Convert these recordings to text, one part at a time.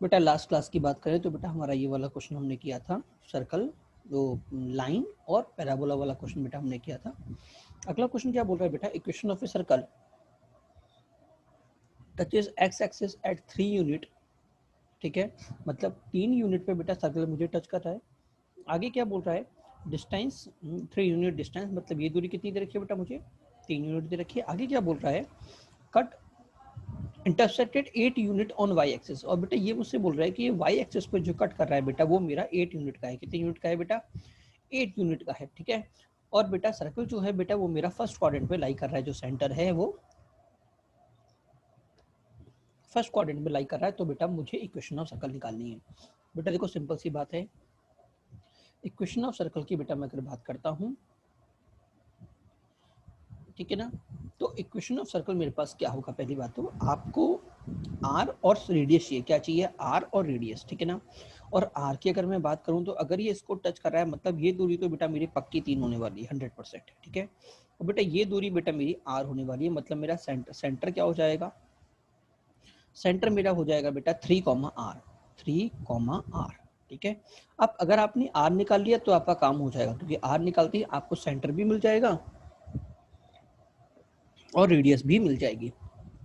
बेटा last class की बात करें तो बेटा हमारा ये वाला क्वेश्चन हमने किया था, सर्कल वो लाइन और पैराबोला वाला क्वेश्चन बेटा हमने किया था। अगला क्वेश्चन क्या बोल रहा है बेटा, equation of a circle touches x axis at 3 unit. ठीक है, मतलब 3 यूनिट पे बेटा सर्कल मुझे टच कर रहा है। आगे क्या बोल रहा है, डिस्टेंस 3 यूनिट डिस्टेंस, मतलब ये दूरी कितनी दे रखी है बेटा, मुझे 3 यूनिट दे रखी है। आगे क्या बोल रहा है, cut intersected 8 unit on y axis. और बेटा ये मुझसे बोल रहा है कि ये वाई एक्सिस पे जो कट कर रहा है बेटा वो मेरा 8 यूनिट का है। कितने यूनिट का है बेटा, 8 यूनिट का है। ठीक है, और बेटा सर्कल जो है बेटा वो मेरा फर्स्ट क्वाड्रेंट पे लाई कर रहा है, जो सेंटर है वो फर्स्ट क्वाड्रेंट में लाई कर रहा है। तो बेटा मुझे इक्वेशन ऑफ सर्कल निकालनी है। बेटा देखो सिंपल सी बात है, इक्वेशन ऑफ सर्कल की बेटा मैं अगर बात करता हूँ, ठीक है ना, तो इक्वेशन ऑफ सर्कल मेरे पास क्या होगा, पहली बात तो आपको आर और रेडियस चाहिए। क्या चाहिए, आर और रेडियस। ठीक है ना, और आर की अगर मैं बात करूं तो अगर ये इसको टच कर रहा है मतलब ये दूरी तो बेटा मेरी पक्की 3 होने वाली है 100%। ठीक है, और बेटा ये दूरी बेटा मेरी आर होने वाली है, मतलब मेरा सेंटर क्या हो जाएगा, सेंटर मेरा हो जाएगा बेटा 3,r 3,r। ठीक है, अब अगर आपने आर निकाल लिया तो आपका काम हो जाएगा, क्योंकि आर निकालते ही आपको सेंटर भी मिल जाएगा और रेडियस भी मिल जाएगी।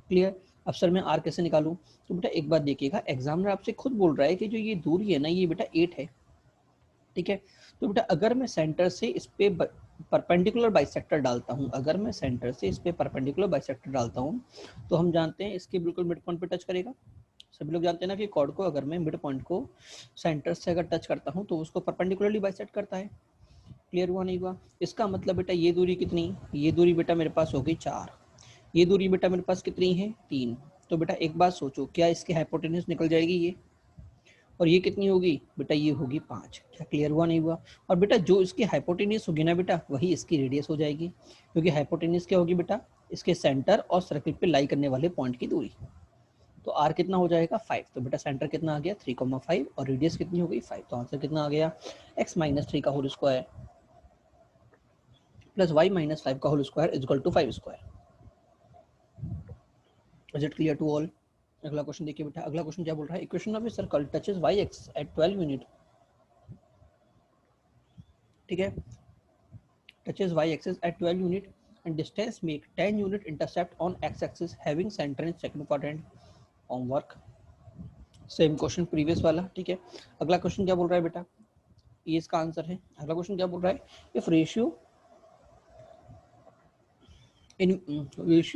क्लियर। अब सर मैं आर कैसे निकालूं, तो बेटा एक बात देखिएगा, एग्जामिनर आपसे खुद बोल रहा है कि जो ये दूरी है ना ये बेटा 8 है। ठीक है, तो बेटा अगर मैं सेंटर से इस पे परपेंडिकुलर बाइसेक्टर डालता हूं, अगर मैं सेंटर से इस पे परपेंडिकुलर बाइसेक्टर डालता हूं तो हम जानते हैं इसके बिल्कुल मिड पॉइंट पे टच करेगा। सभी लोग जानते हैं ना कि कॉर्ड को अगर मैं मिड पॉइंट को सेंटर से अगर टच करता हूं तो उसको परपेंडिकुलरली बाइसेक्ट करता है। क्लियर हुआ नहीं हुआ, इसका मतलब बेटा ये दूरी कितनी, ये दूरी बेटा मेरे पास होगी 4, ये दूरी बेटा मेरे पास कितनी है 3। तो बेटा एक बात सोचो, क्या इसकी हाइपोटेन्यूज निकल जाएगी ये, और ये कितनी होगी बेटा, ये होगी 5। क्या क्लियर हुआ नहीं हुआ, और बेटा जो इसकी हाइपोटेन्यूज होगी ना बेटा वही इसकी रेडियस हो जाएगी, क्योंकि हाइपोटेन्यूज क्या होगी बेटा, इसके सेंटर और सर्कल पे लाई करने वाले पॉइंट की दूरी। तो आर कितना हो जाएगा 5, तो बेटा सेंटर कितना आ गया 3,5 और रेडियस कितनी हो गई 5। तो आंसर कितना आ गया, x माइनस 3 का whole square plus y minus 5 का whole square is equal to 5 square. Is it clear to all. अगला क्वेश्चन देखिए बेटा, अगला क्वेश्चन क्या बोल रहा है, equation of a circle touches y axis at 12 unit. ठीक है, touches y axis at 12 unit and distance make 10 unit intercept on x axis having center in second quadrant। homework same question previous वाला। ठीक है, अगला question क्या बोल रहा है बेटा, ये इसका आंसर है। अगला क्वेश्चन क्या बोल रहा है, if ratio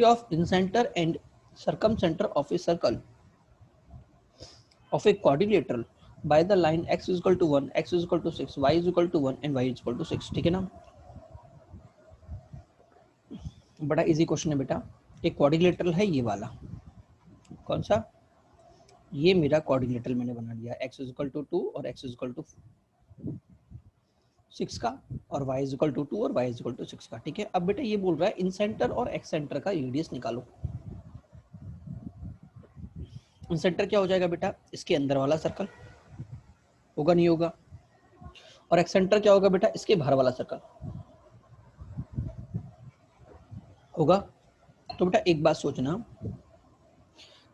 of in centre and circum centre of a circle of a quadrilateral by the line x is equal to 1, x is equal to 6, y is equal to 1 and y is equal to 6। ठीक है ना, बड़ा easy question है बेटा। एक quadrilateral है ये वाला, कौन सा, ये मेरा क्वाड्रिलेटरल मैंने बना लिया, x इज इक्वल टू 2 और x इज इक्वल टू 6 का, और y इज इक्वल टू 2 और y इज इक्वल टू 6 का। ठीक है, अब बेटा ये बोल रहा है इन सेंटर और एक्स सेंटर का रेडियस निकालो। इन सेंटर क्या हो जाएगा बेटा, इसके अंदर वाला सर्कल होगा, नहीं होगा, और एक्स सेंटर क्या होगा बेटा, इसके बाहर वाला सर्कल होगा। तो बेटा एक बात सोचना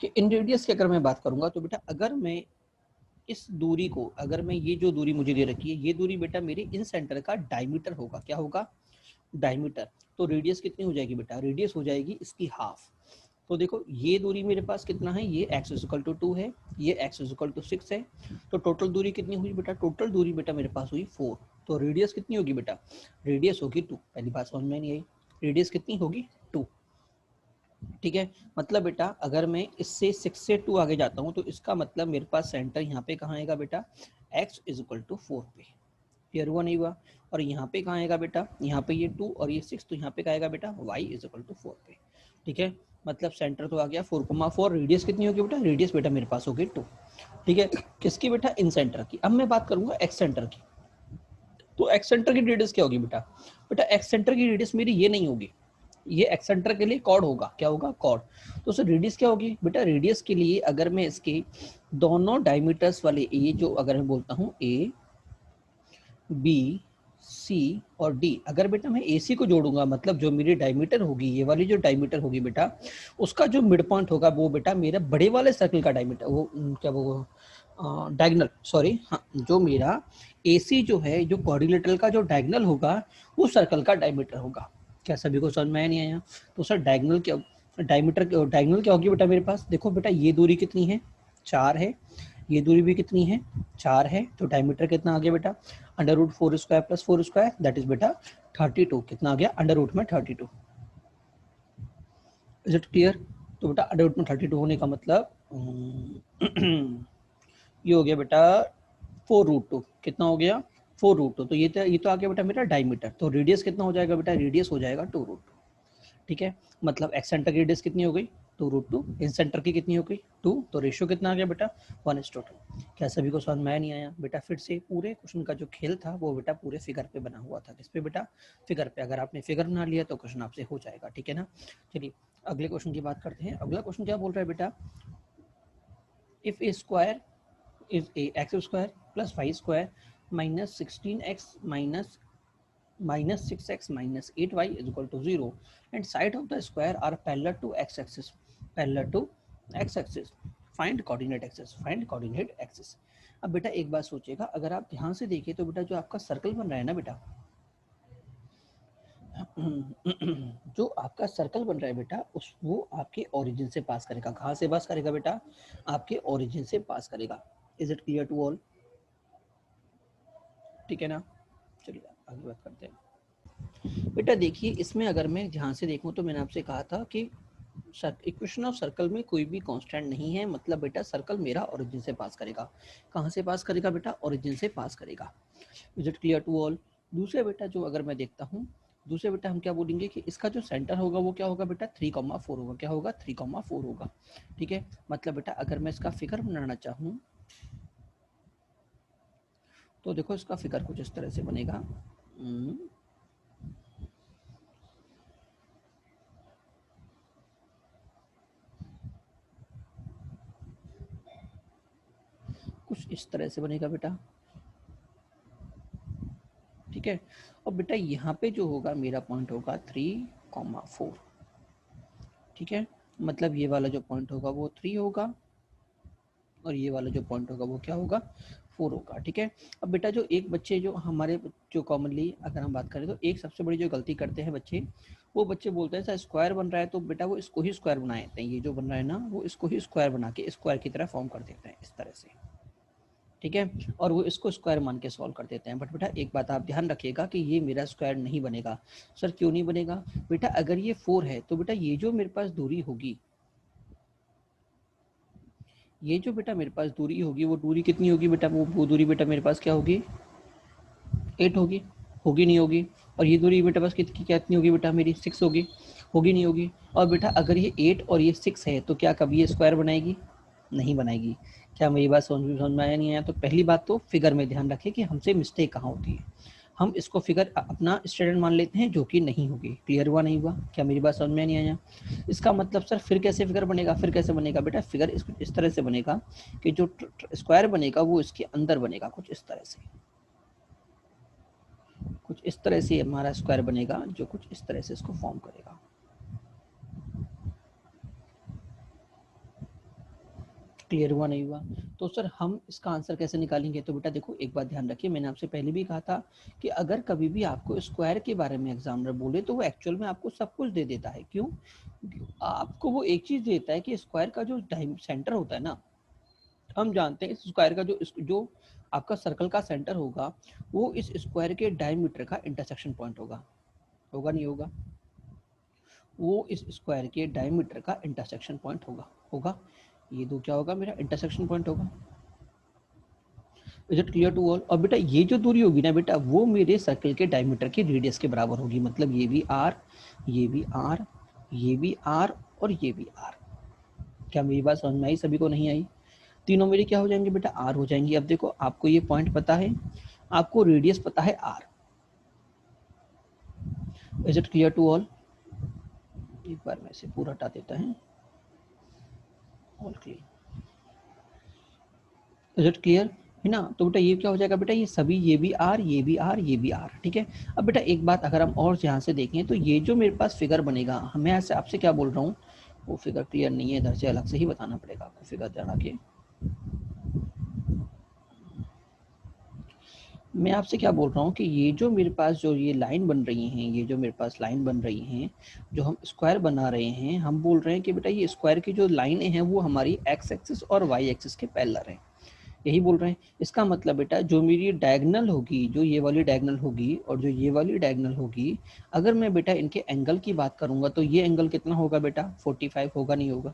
कि इन रेडियस की अगर मैं बात करूंगा तो बेटा अगर मैं इस दूरी को, अगर मैं ये जो दूरी मुझे दे रखी है ये दूरी बेटा मेरी इन सेंटर का डायमीटर होगा। क्या होगा, डायमीटर। तो रेडियस कितनी हो जाएगी बेटा, रेडियस हो जाएगी इसकी हाफ। तो देखो ये दूरी मेरे पास कितना है, ये x इज इक्वल टू 2 है, ये x इज इक्वल टू 6 है। तो टोटल दूरी कितनी हुई बेटा, टोटल दूरी बेटा मेरे पास हुई 4। तो रेडियस कितनी होगी बेटा, रेडियस होगी 2। पहली बात समझ में नहीं आई, रेडियस कितनी होगी 2। ठीक है, मतलब बेटा अगर मैं इससे 6 से 2 आगे जाता हूँ तो इसका मतलब मेरे पास सेंटर यहाँ पे कहाँ आएगा बेटा, x इज इक्वल टू 4 पे। क्लियर हुआ नहीं हुआ, और यहाँ पे कहाँ आएगा बेटा, यहाँ पे ये 2 और ये 6, तो यहाँ पे आएगा बेटा y इज इक्वल टू 4 पे। ठीक है, मतलब सेंटर तो आ गया 4,4, रेडियस कितनी होगी बेटा, रेडियस बेटा मेरे पास होगी 2। ठीक है, किसकी बेटा, इन सेंटर की। अब मैं बात करूंगा एक्स सेंटर की, तो एक्स सेंटर की रेडियस क्या होगी बेटा, बेटा एक्स सेंटर की रेडियस मेरी ये नहीं होगी, ये एक्स सेंटर के लिए कॉर्ड होगा। क्या होगा, कॉर्ड। तो सर रेडियस क्या होगी बेटा, रेडियस के लिए अगर मैं इसके दोनों डायमीटर्स वाले, ए जो अगर मैं बोलता हूँ ए बी सी और डी, अगर बेटा मैं ए सी को जोड़ूंगा मतलब जो मेरी डायमीटर होगी, ये वाली जो डायमीटर होगी बेटा, उसका जो मिड पॉइंट होगा वो बेटा मेरा बड़े वाले सर्कल का डायमीटर, वो क्या वो डायगनल, सॉरी हाँ, जो मेरा ए सी जो है, जो क्वाड्रिलेटरल का जो डायगनल होगा वो सर्कल का डायमीटर होगा। क्या सभी को समझ में आया नहीं आया? तो सर डायगनल क्या, डायगनल क्या होगी बेटा मेरे पास? देखो बेटा ये दूरी कितनी है, 4 है, ये दूरी भी कितनी है, 4 है, तो डायमीटर कितना आ गया बेटा, under root 4 square plus 4 square, that is बेटा 32। कितना आ गया? अंडर रूट में 32। Is it clear? तो बेटा अंडर रूट में 32 होने का मतलब ये हो गया बेटा 4√2। कितना हो गया? 4√2। तो ये तो आ गया बेटा मेरा डायमीटर। तो रेडियस कितना हो जाएगा बेटा? रेडियस हो जाएगा 2√2। ठीक है, मतलब एक्स सेंटर की रेडियस कितनी हो गई? 2√2। इन सेंटर की कितनी हो गई? 2। तो रेशियो कितना आ गया बेटा? 1:2। क्या सभी को समझ में आया नहीं आया? बेटा फिर से पूरे क्वेश्चन का जो खेल था वो बेटा पूरे फिगर पे बना हुआ था। किस पे बेटा? फिगर पे। अगर आपने फिगर बना लिया तो क्वेश्चन आपसे हो जाएगा। ठीक है ना? चलिए अगले क्वेश्चन की बात करते हैं। अगला क्वेश्चन क्या बोल रहा है बेटा? If A square is a x square plus y square minus 16x minus 6x minus 8y is equal to 0 and side of the square are parallel to x axis, parallel to x axis, find coordinate axis, find coordinate axis। अब बेटा एक बात सोचिएगा, अगर आप ध्यान से देखिए तो बेटा जो आपका सर्कल बन रहा है ना बेटा, जो आपका सर्कल बन रहा है बेटा उस वो आपके ओरिजिन से पास करेगा। कहाँ से पास करेगा बेटा? आपके ओरिजिन से पास करेगा। Is it clear to all? ठीक है ना? चलिए आगे बात करते हैं। बेटा देखिए इसमें अगर मैं ध्यान से देखूं तो मैंने आपसे कहा था कि इक्वेशन ऑफ सर्कल में कोई भी कांस्टेंट नहीं है, मतलब बेटा सर्कल मेरा ओरिजिन से पास करेगा। कहाँ से पास करेगा बेटा? ओरिजिन से पास करेगा। Is it clear to all? दूसरे बेटा जो अगर मैं देखता हूँ, दूसरे बेटा हम क्या बोलेंगे कि इसका जो सेंटर होगा वो क्या होगा बेटा? 3,4 होगा। क्या होगा? 3,4 होगा। ठीक है, मतलब बेटा अगर मैं इसका फिगर बनाना चाहूँ तो देखो इसका फिगर कुछ इस तरह से बनेगा। कुछ इस तरह से बनेगा बेटा। ठीक है, और बेटा यहाँ पे जो होगा मेरा पॉइंट होगा 3,4। ठीक है, मतलब ये वाला जो पॉइंट होगा वो 3 होगा और ये वाला जो पॉइंट होगा वो क्या होगा? 4 होगा। ठीक है, अब बेटा जो एक बच्चे जो हमारे जो कॉमनली अगर हम बात करें तो एक सबसे बड़ी जो गलती करते हैं बच्चे, वो बच्चे बोलते हैं सर स्क्वायर बन रहा है तो बेटा वो इसको ही स्क्वायर बना देते हैं। ये जो बन रहा है ना वो इसको ही स्क्वायर बना के स्क्वायर की तरह फॉर्म कर देते हैं इस तरह से। ठीक है, और वो इसको स्क्वायर मान के सॉल्व कर देते हैं। बट बेटा एक बात आप ध्यान रखिएगा कि ये मेरा स्क्वायर नहीं बनेगा। सर क्यों नहीं बनेगा? बेटा अगर ये 4 है तो बेटा ये जो मेरे पास दूरी होगी, ये जो बेटा मेरे पास दूरी होगी वो दूरी कितनी होगी बेटा? वो दूरी बेटा मेरे पास क्या होगी? 8 होगी। होगी नहीं होगी? और ये दूरी बेटा पास कितनी होगी बेटा? मेरी 6 होगी। होगी नहीं होगी? और बेटा अगर ये 8 और ये 6 है तो क्या कभी ये स्क्वायर बनाएगी? नहीं बनाएगी। क्या मेरी बात समझ में आया नहीं आया? तो पहली बात तो फिगर में ध्यान रखें कि हमसे मिस्टेक कहाँ होती है। हम इसको फिगर अपना स्टैंडर्ड मान लेते हैं जो कि नहीं होगी। क्लियर हुआ नहीं हुआ? क्या मेरी बात समझ में नहीं आया? इसका मतलब सर फिर कैसे फिगर बनेगा? फिर कैसे बनेगा बेटा? फिगर इस तरह से बनेगा कि जो स्क्वायर बनेगा वो इसके अंदर बनेगा, कुछ इस तरह से। कुछ इस तरह से हमारा स्क्वायर बनेगा जो कुछ इस तरह से इसको फॉर्म करेगा। क्लियर हुआ नहीं हुआ? तो सर हम इसका आंसर कैसे निकालेंगे? तो बेटा देखो एक बात ध्यान रखिए, मैंने आपसे पहले भी कहा था कि अगर कभी भी आपको स्क्वायर के बारे में एग्जामिनर बोले तो वो एक्चुअल में आपको सब कुछ दे देता है। क्यों? आपको वो एक चीज देता है कि स्क्वायर का जो सेंटर होता है ना, हम जानते हैं इस स्क्वायर का जो आपका सर्कल का सेंटर होगा वो इस स्क्वायर के डायमीटर का इंटरसेक्शन पॉइंट होगा। होगा नहीं होगा? वो इस स्क्वायर के डायमीटर का इंटरसेक्शन पॉइंट होगा। होगा? ये दो क्या होगा? मेरा इंटरसेक्शन पॉइंट होगा। Is it clear to all? और बेटा ये जो दूरी होगी ना बेटा वो मेरे सर्कल के डायमीटर की रेडियस के बराबर होगी। मतलब ये भी आर, ये भी आर, ये भी आर और ये भी आर। क्या मेरी बात समझ में आई? सभी को नहीं आई? तीनों मेरी क्या हो जाएंगे बेटा? आर हो जाएंगी। अब देखो आपको ये पॉइंट पता है, आपको रेडियस पता है R. Is it clear to all? एक बार मैं इसे पूरा हटा देता है। All clear? Is it clear? है ना। तो बेटा ये क्या हो जाएगा बेटा, ये सभी, ये भी आर, ये भी आर, ये भी आर, ठीक है। अब बेटा एक बात अगर हम और यहाँ से देखें तो ये जो मेरे पास फिगर बनेगा, मैं ऐसे आपसे क्या बोल रहा हूँ, वो फिगर क्लियर नहीं है, इधर से अलग से ही बताना पड़ेगा आपको फिगर चढ़ा के। मैं आपसे क्या बोल रहा हूँ कि ये जो मेरे पास जो ये लाइन बन रही हैं, ये जो मेरे पास लाइन बन रही हैं, जो हम स्क्वायर बना रहे हैं, हम बोल रहे हैं कि बेटा ये स्क्वायर की जो लाइनें हैं वो हमारी एक्स एक्सिस और वाई एक्सिस के पैरेलल हैं, यही बोल रहे हैं। इसका मतलब बेटा जो मेरी डायगोनल होगी, जो ये वाली डायगोनल होगी और जो ये वाली डायगोनल होगी, अगर मैं बेटा इनके एंगल की बात करूंगा तो ये एंगल कितना होगा बेटा, 45 होगा, नहीं होगा?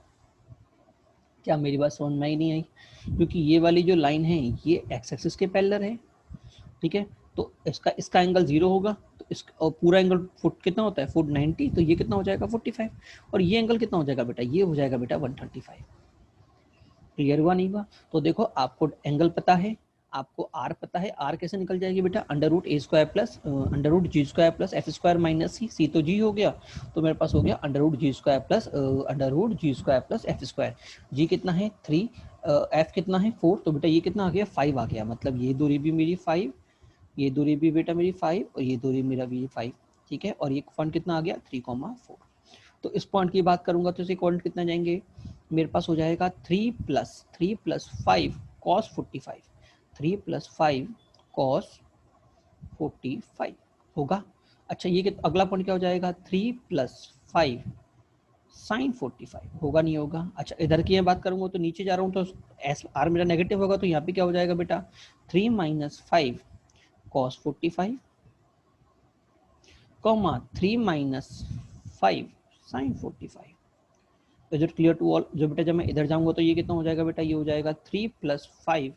क्या मेरी बात समझ में ही नहीं आई? क्योंकि ये वाली जो लाइन है ये एक्स एक्सिस के पैरेलल है, ठीक है। तो इसका एंगल 0 होगा, तो इसका और पूरा एंगल फुट कितना होता है, फुट 90, तो ये कितना हो जाएगा 45, और ये एंगल कितना हो जाएगा बेटा, ये हो जाएगा बेटा 135। क्लियर हुआ नहीं हुआ? तो देखो आपको एंगल पता है, आपको आर पता है, आर कैसे निकल जाएगी बेटा, under root a square plus under root g square plus f square minus c, c तो जी हो गया, तो मेरे पास हो गया under root g square plus under root g square plus f square. G कितना है 3, एफ कितना है 4, तो बेटा ये कितना आ गया 5 आ गया, मतलब ये दूरी भी मेरी 5, ये दूरी भी बेटा मेरी 5 और ये दूरी मेरा भी 5, ठीक है। और ये पॉइंट कितना आ गया 3,4। तो इस पॉइंट की बात करूंगा तो इसे पॉइंट कितना जाएंगे, मेरे पास हो जाएगा 3 + 5 cos 45, 3 + 5 cos 45 होगा। अच्छा ये अगला पॉइंट क्या हो जाएगा, 3 + 5 sin 45 होगा, नहीं होगा? अच्छा इधर की बात करूंगा तो नीचे जा रहा हूँ तो एस आर मेरा नेगेटिव होगा, तो यहाँ पे क्या हो जाएगा बेटा 3 - 5 cos 45, 3 - 5 sin 45। Is it clear to all? जो बेटा जब मैं इधर जाऊंगा तो ये कितना हो जाएगा बेटा, ये हो जाएगा 3 + 5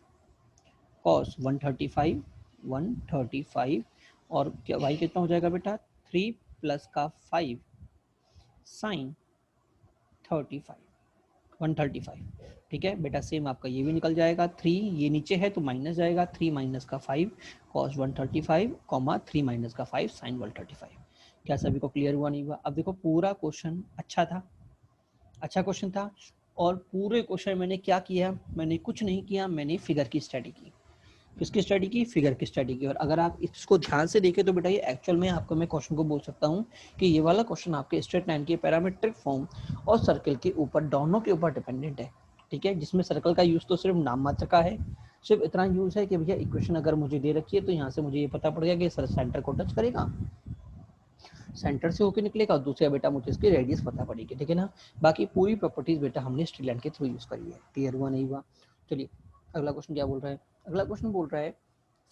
cos 135, 135, और क्या वाई कितना हो जाएगा बेटा 3 + 5 sin 35, 135, ठीक है बेटा। सेम आपका ये भी निकल जाएगा, 3 ये नीचे है तो माइनस जाएगा, 3 - 5 cos 135, 3 - 5 sin 135। क्या सभी को क्लियर हुआ नहीं हुआ? अब देखो पूरा क्वेश्चन अच्छा था, अच्छा क्वेश्चन था, और पूरे क्वेश्चन मैंने क्या किया, मैंने कुछ नहीं किया, मैंने फिगर की स्टडी की। किसकी स्टडी की, फिगर की स्टडी की। और अगर आप इसको ध्यान से देखें तो बेटा ये एक्चुअल में आपको मैं क्वेश्चन को बोल सकता हूँ कि ये वाला क्वेश्चन आपके स्ट्रेट लाइन के पैरामेट्रिक फॉर्म और सर्कल के ऊपर, दोनों के ऊपर डिपेंडेंट है, ठीक है। जिसमें सर्कल का यूज तो सिर्फ नाम मात्र का है, सिर्फ इतना यूज है कि भैया इक्वेशन अगर मुझे दे रखी है तो यहाँ से मुझे ये पता पड़ गया कि सर सेंटर को टच करेगा, सेंटर से होकर निकलेगा, और दूसरा बेटा मुझे इसकी रेडियस पता पड़ेगी, ठीक है ना। बाकी पूरी प्रॉपर्टीज बेटा हमने स्ट्रेट लाइन के थ्रू यूज करी है। क्लियर हुआ नहीं हुआ? चलिए अगला क्वेश्चन क्या बोल रहा है, अगला क्वेश्चन बोल रहा है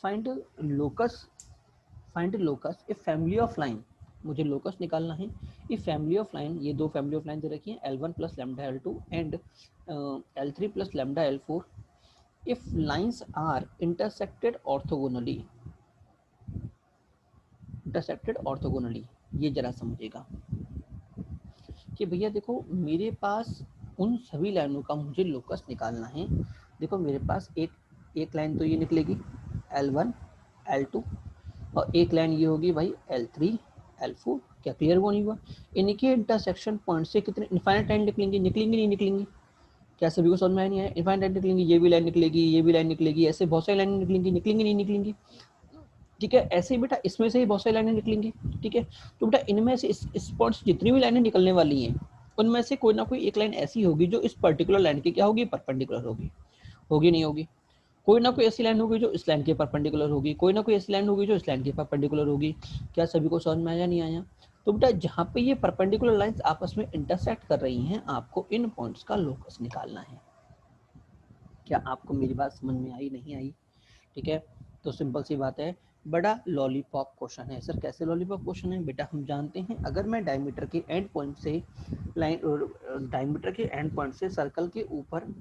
find locus, find locus a family of line, मुझे लोकस निकालना है। ये फैमिली ऑफ लाइन, ये दो फैमिली ऑफ लाइन दे रखी है, L1 + lambda L2 and L3 + lambda L4, if lines are intersected orthogonally, intersected orthogonally, ये जरा समझिएगा कि भैया देखो मेरे पास उन सभी लाइनों का मुझे लोकस निकालना है। देखो मेरे पास एक लाइन तो ये निकलेगी L1 L2, और एक लाइन ये होगी भाई L3 L4। क्या क्लियर हुआ नहीं हुआ? इनके इंटरसेक्शन पॉइंट से कितने इनफाइनाइट लाइन निकलेंगी, निकलेंगी नहीं निकलेंगी? क्या सभी को समझ में नहीं आया? इनफाइनाइट लाइन निकलेंगी, ये भी लाइन निकलेगी, ये भी लाइन निकलेगी, ऐसे बहुत सारी लाइन निकलेंगी, निकलेंगी नहीं निकलेंगी? ठीक है, ऐसे ही बेटा इसमें से ही बहुत सारी लाइनें निकलेंगी, ठीक है। तो बेटा इनमें से इस पॉइंट से जितनी भी लाइनें निकलने वाली हैं उनमें से कोई ना कोई एक लाइन ऐसी होगी जो इस पर्टिकुलर लाइन की क्या होगी, परपेंडिकुलर होगी, होगी नहीं होगी? कोई ना कोई ऐसी लाइन होगी जो इस लाइन के परपेंडिकुलर होगी, कोई ना कोई ऐसी लाइन होगी जो इस लाइन के परपेंडिकुलर होगी। क्या सभी को समझ में आया नहीं आया? तो बेटा जहाँ पे ये परपेंडिकुलर लाइंस आपस में इंटरसेक्ट कर रही हैं, आपको इन पॉइंट्स का लोकस निकालना है। क्या आपको मेरी बात समझ में आई नहीं आई? ठीक है, तो सिंपल सी बात है, बड़ा लॉलीपॉप क्वेश्चन है। सर कैसे लॉलीपॉप क्वेश्चन है? बेटा हम जानते हैं अगर मैं डायमीटर के एंड पॉइंट से लाइन, डायमीटर के एंड पॉइंट से सर्कल के ऊपर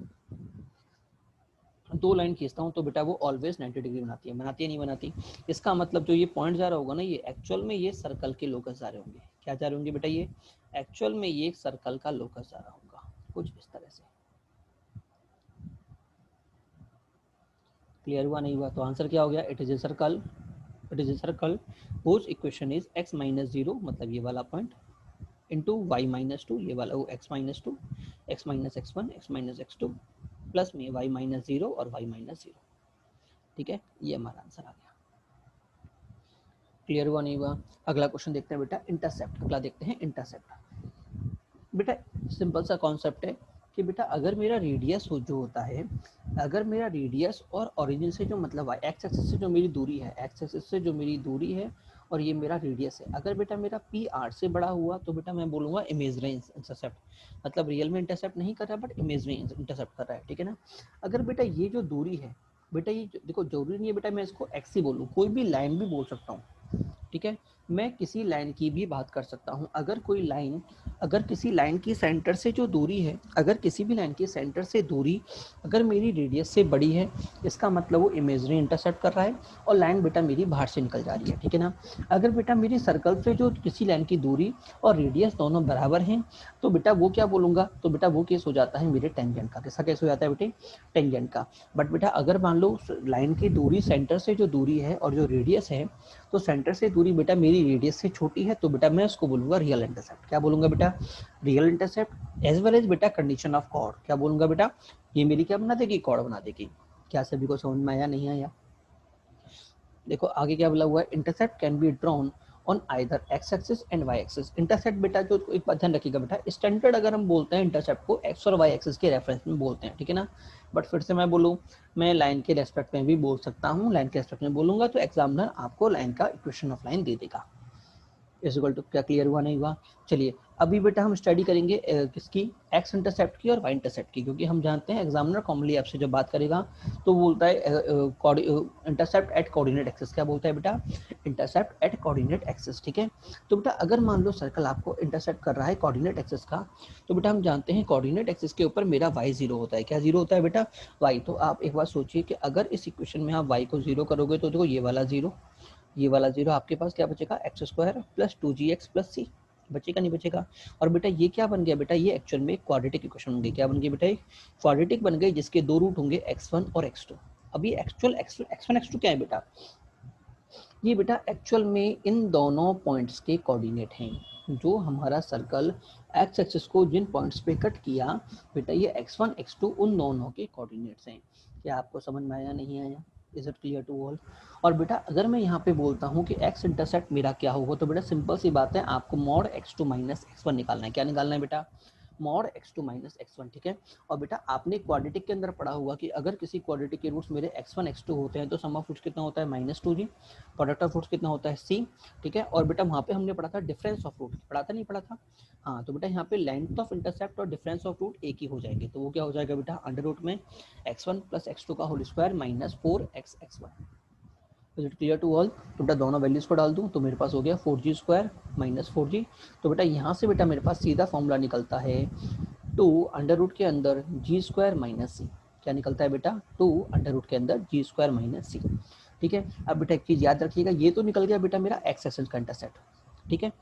दो लाइन खींचता हूँ तो बेटा वो ऑलवेज 90 डिग्री बनाती है, बनाती है नहीं बनाती? इसका मतलब जो ये पॉइंट जा रहा होगा ना, ये एक्चुअल में ये सर्कल के लोकस जा रहे होंगे। क्या जा रहे होंगे बेटा? ये एक्चुअल में ये सर्कल का लोकस जा रहा होगा, कुछ इस तरह से। क्लियर हुआ नहीं हुआ? तो आंसर क्या हो गया, it is a circle, it is a circle whose equation is x - 0, मतलब ये वाला पॉइंट, इंटू y - 2, ये वाला x - 2, x - x1, x - x2, plus में y - 0 और y - 0। ठीक है, ये हमारा आंसर आ गया। क्लियर हुआ नहीं हुआ? अगला क्वेश्चन देखते हैं बेटा, इंटरसेप्ट। अगला देखते हैं इंटरसेप्ट। बेटा सिंपल सा कॉन्सेप्ट है कि बेटा अगर मेरा रेडियस जो होता है, अगर मेरा रेडियस और ओरिजिन से जो मतलब है, एक्स एक्सिस से जो मेरी दूरी है, एक्स एक्सिस से जो मेरी दूरी है और ये मेरा रेडियस है, अगर बेटा मेरा पी आर से बड़ा हुआ तो बेटा मैं बोलूँगा इमेजनरी इंटरसेप्ट, मतलब रियल में इंटरसेप्ट नहीं कर रहा बट इमेजनरी इंटरसेप्ट कर रहा है। ठीक है ना? अगर बेटा ये जो दूरी है बेटा, ये देखो जरूरी नहीं है बेटा मैं इसको एक्स ही बोलूँ, कोई भी लाइन भी बोल सकता हूँ। ठीक है, मैं किसी लाइन की भी बात कर सकता हूँ। अगर कोई लाइन, अगर किसी लाइन की सेंटर से जो दूरी है, अगर किसी भी लाइन की सेंटर से दूरी अगर मेरी रेडियस से बड़ी है, इसका मतलब वो इमेजनरी इंटरसेप्ट कर रहा है और लाइन बेटा मेरी बाहर से निकल जा रही है। ठीक है ना? अगर बेटा मेरी सर्कल से जो किसी लाइन की दूरी और रेडियस दोनों बराबर हैं तो बेटा वो क्या बोलूँगा, तो बेटा वो केस हो जाता है मेरे टेंजेंट का। कैसा केस हो जाता है बेटे? टेंजेंट का। बट बेटा अगर मान लो लाइन की दूरी, सेंटर से जो दूरी है और जो रेडियस है, तो सेंटर से दूरी बेटा मेरी रेडियस से छोटी है, तो बेटा मैं उसको बोलूंगा रियल इंटरसेप्ट। क्या बोलूंगा बेटा? Real intercept. As well as बेटा कंडीशन ऑफ कॉर्ड। क्या बोलूंगा बेटा? ये मेरी क्या बना देगी? कॉर्ड बना देगी। क्या सभी को समझ में आया, नहीं आया? देखो आगे क्या बोला हुआ है, intercept can be drawn on either x axis and y axis. Intercept बेटा जो एक बात ध्यान रखिएगा बेटा, स्टैंडर्ड अगर हम बोलते हैं इंटरसेप्ट को एक्स और वाई एक्सिस के रेफरेंस में बोलते हैं। ठीक है ना? बट फिर से मैं बोलूँ, मैं लाइन के रेस्पेक्ट में भी बोल सकता हूँ। लाइन के रेस्पेक्ट में बोलूंगा तो एग्जामिनर आपको लाइन का इक्वेशन ऑफ लाइन दे देगा। इज इक्वल टू, क्या क्लियर हुआ नहीं हुआ? चलिए अभी बेटा हम स्टडी करेंगे किसकी, एक्स इंटरसेप्ट की और वाई इंटरसेप्ट की, क्योंकि हम जानते हैं एग्जामिनर कॉमनली आपसे जब बात करेगा तो बोलता है इंटरसेप्ट एट कोऑर्डिनेट एक्सिस। क्या बोलता है बेटा? Intercept at coordinate axis. ठीक है, तो बेटा अगर मान लो सर्कल आपको इंटरसेप्ट कर रहा है कोऑर्डिनेट एक्सिस का, तो बेटा हम जानते हैं कोऑर्डिनेट एक्सिस के ऊपर मेरा वाई जीरो होता है। क्या जीरो होता है बेटा? वाई। तो आप एक बार सोचिए कि अगर इस इक्वेशन में आप वाई को जीरो करोगे तो देखो ये वाला जीरो, ये वाला जीरो, आपके पास क्या बचेगा? X square plus 2gx plus c. बचेगा नहीं बचेगा? और बेटा ये क्या बन गया बेटा? ये एक्चुअल में क्वाड्रेटिक इक्वेशन होंगे। क्या बन गई बेटा? क्वाड्रेटिक बन गई, जिसके दो रूट होंगे x1 और x2। अभी एक्चुअल x1 x2 क्या है बेटा? ये बेटा एक्चुअल में इन दोनों पॉइंट्स के कोऑर्डिनेट हैं। जो हमारा सर्कल एक्स एक्सिस को जिन पॉइंट्स पे कट किया बेटा, ये x1 x2 उन दोनों के कोऑर्डिनेट्स हैं। क्या आपको समझ में आया, नहीं आया? Is it clear to all? और बेटा अगर मैं यहाँ पे बोलता हूँ कि एक्स इंटरसेप्ट मेरा क्या होगा, तो बेटा सिंपल सी बात है, आपको मॉड x2 माइनस x1 निकालना है। क्या निकालना है बेटा? Mod x2 minus x1। ठीक है, और बेटा आपने क्वाड्रेटिक के अंदर पढ़ा होगा कि अगर किसी क्वाड्रेटिक के रूट्स मेरे x1 x2 होते हैं तो सम ऑफ रूट्स कितना होता है? -2g। प्रोडक्ट ऑफ रूट्स कितना होता है? c। ठीक है, और बेटा वहाँ पे हमने पढ़ा था डिफरेंस ऑफ रूट, पढ़ा था नहीं पढ़ा था? हाँ, तो बेटा यहाँ पे लेंथ ऑफ इंटरसेप्ट और डिफरेंस ऑफ रूट एक ही हो जाएंगे, तो वो क्या हो जाएगा बेटा? अंडर रूट में x1 प्लस x2 का whole square minus 4xx1। Is it clear to all? तो बेटा दोनों वैल्यूज को डाल दूं तो मेरे पास हो गया 4g स्क्वायर माइनस 4g। तो बेटा यहाँ से बेटा मेरे पास सीधा फॉर्मूला निकलता है 2 अंडर रूट के अंदर g स्क्वायर माइनस सी। क्या निकलता है बेटा? 2 अंडर रूट के अंदर g स्क्वायर माइनस सी। ठीक है, अब बेटा एक चीज़ याद रखिएगा, ये तो निकल गया बेटा मेरा एक्स एक्सिस का इंटरसेप्ट। ठीक है,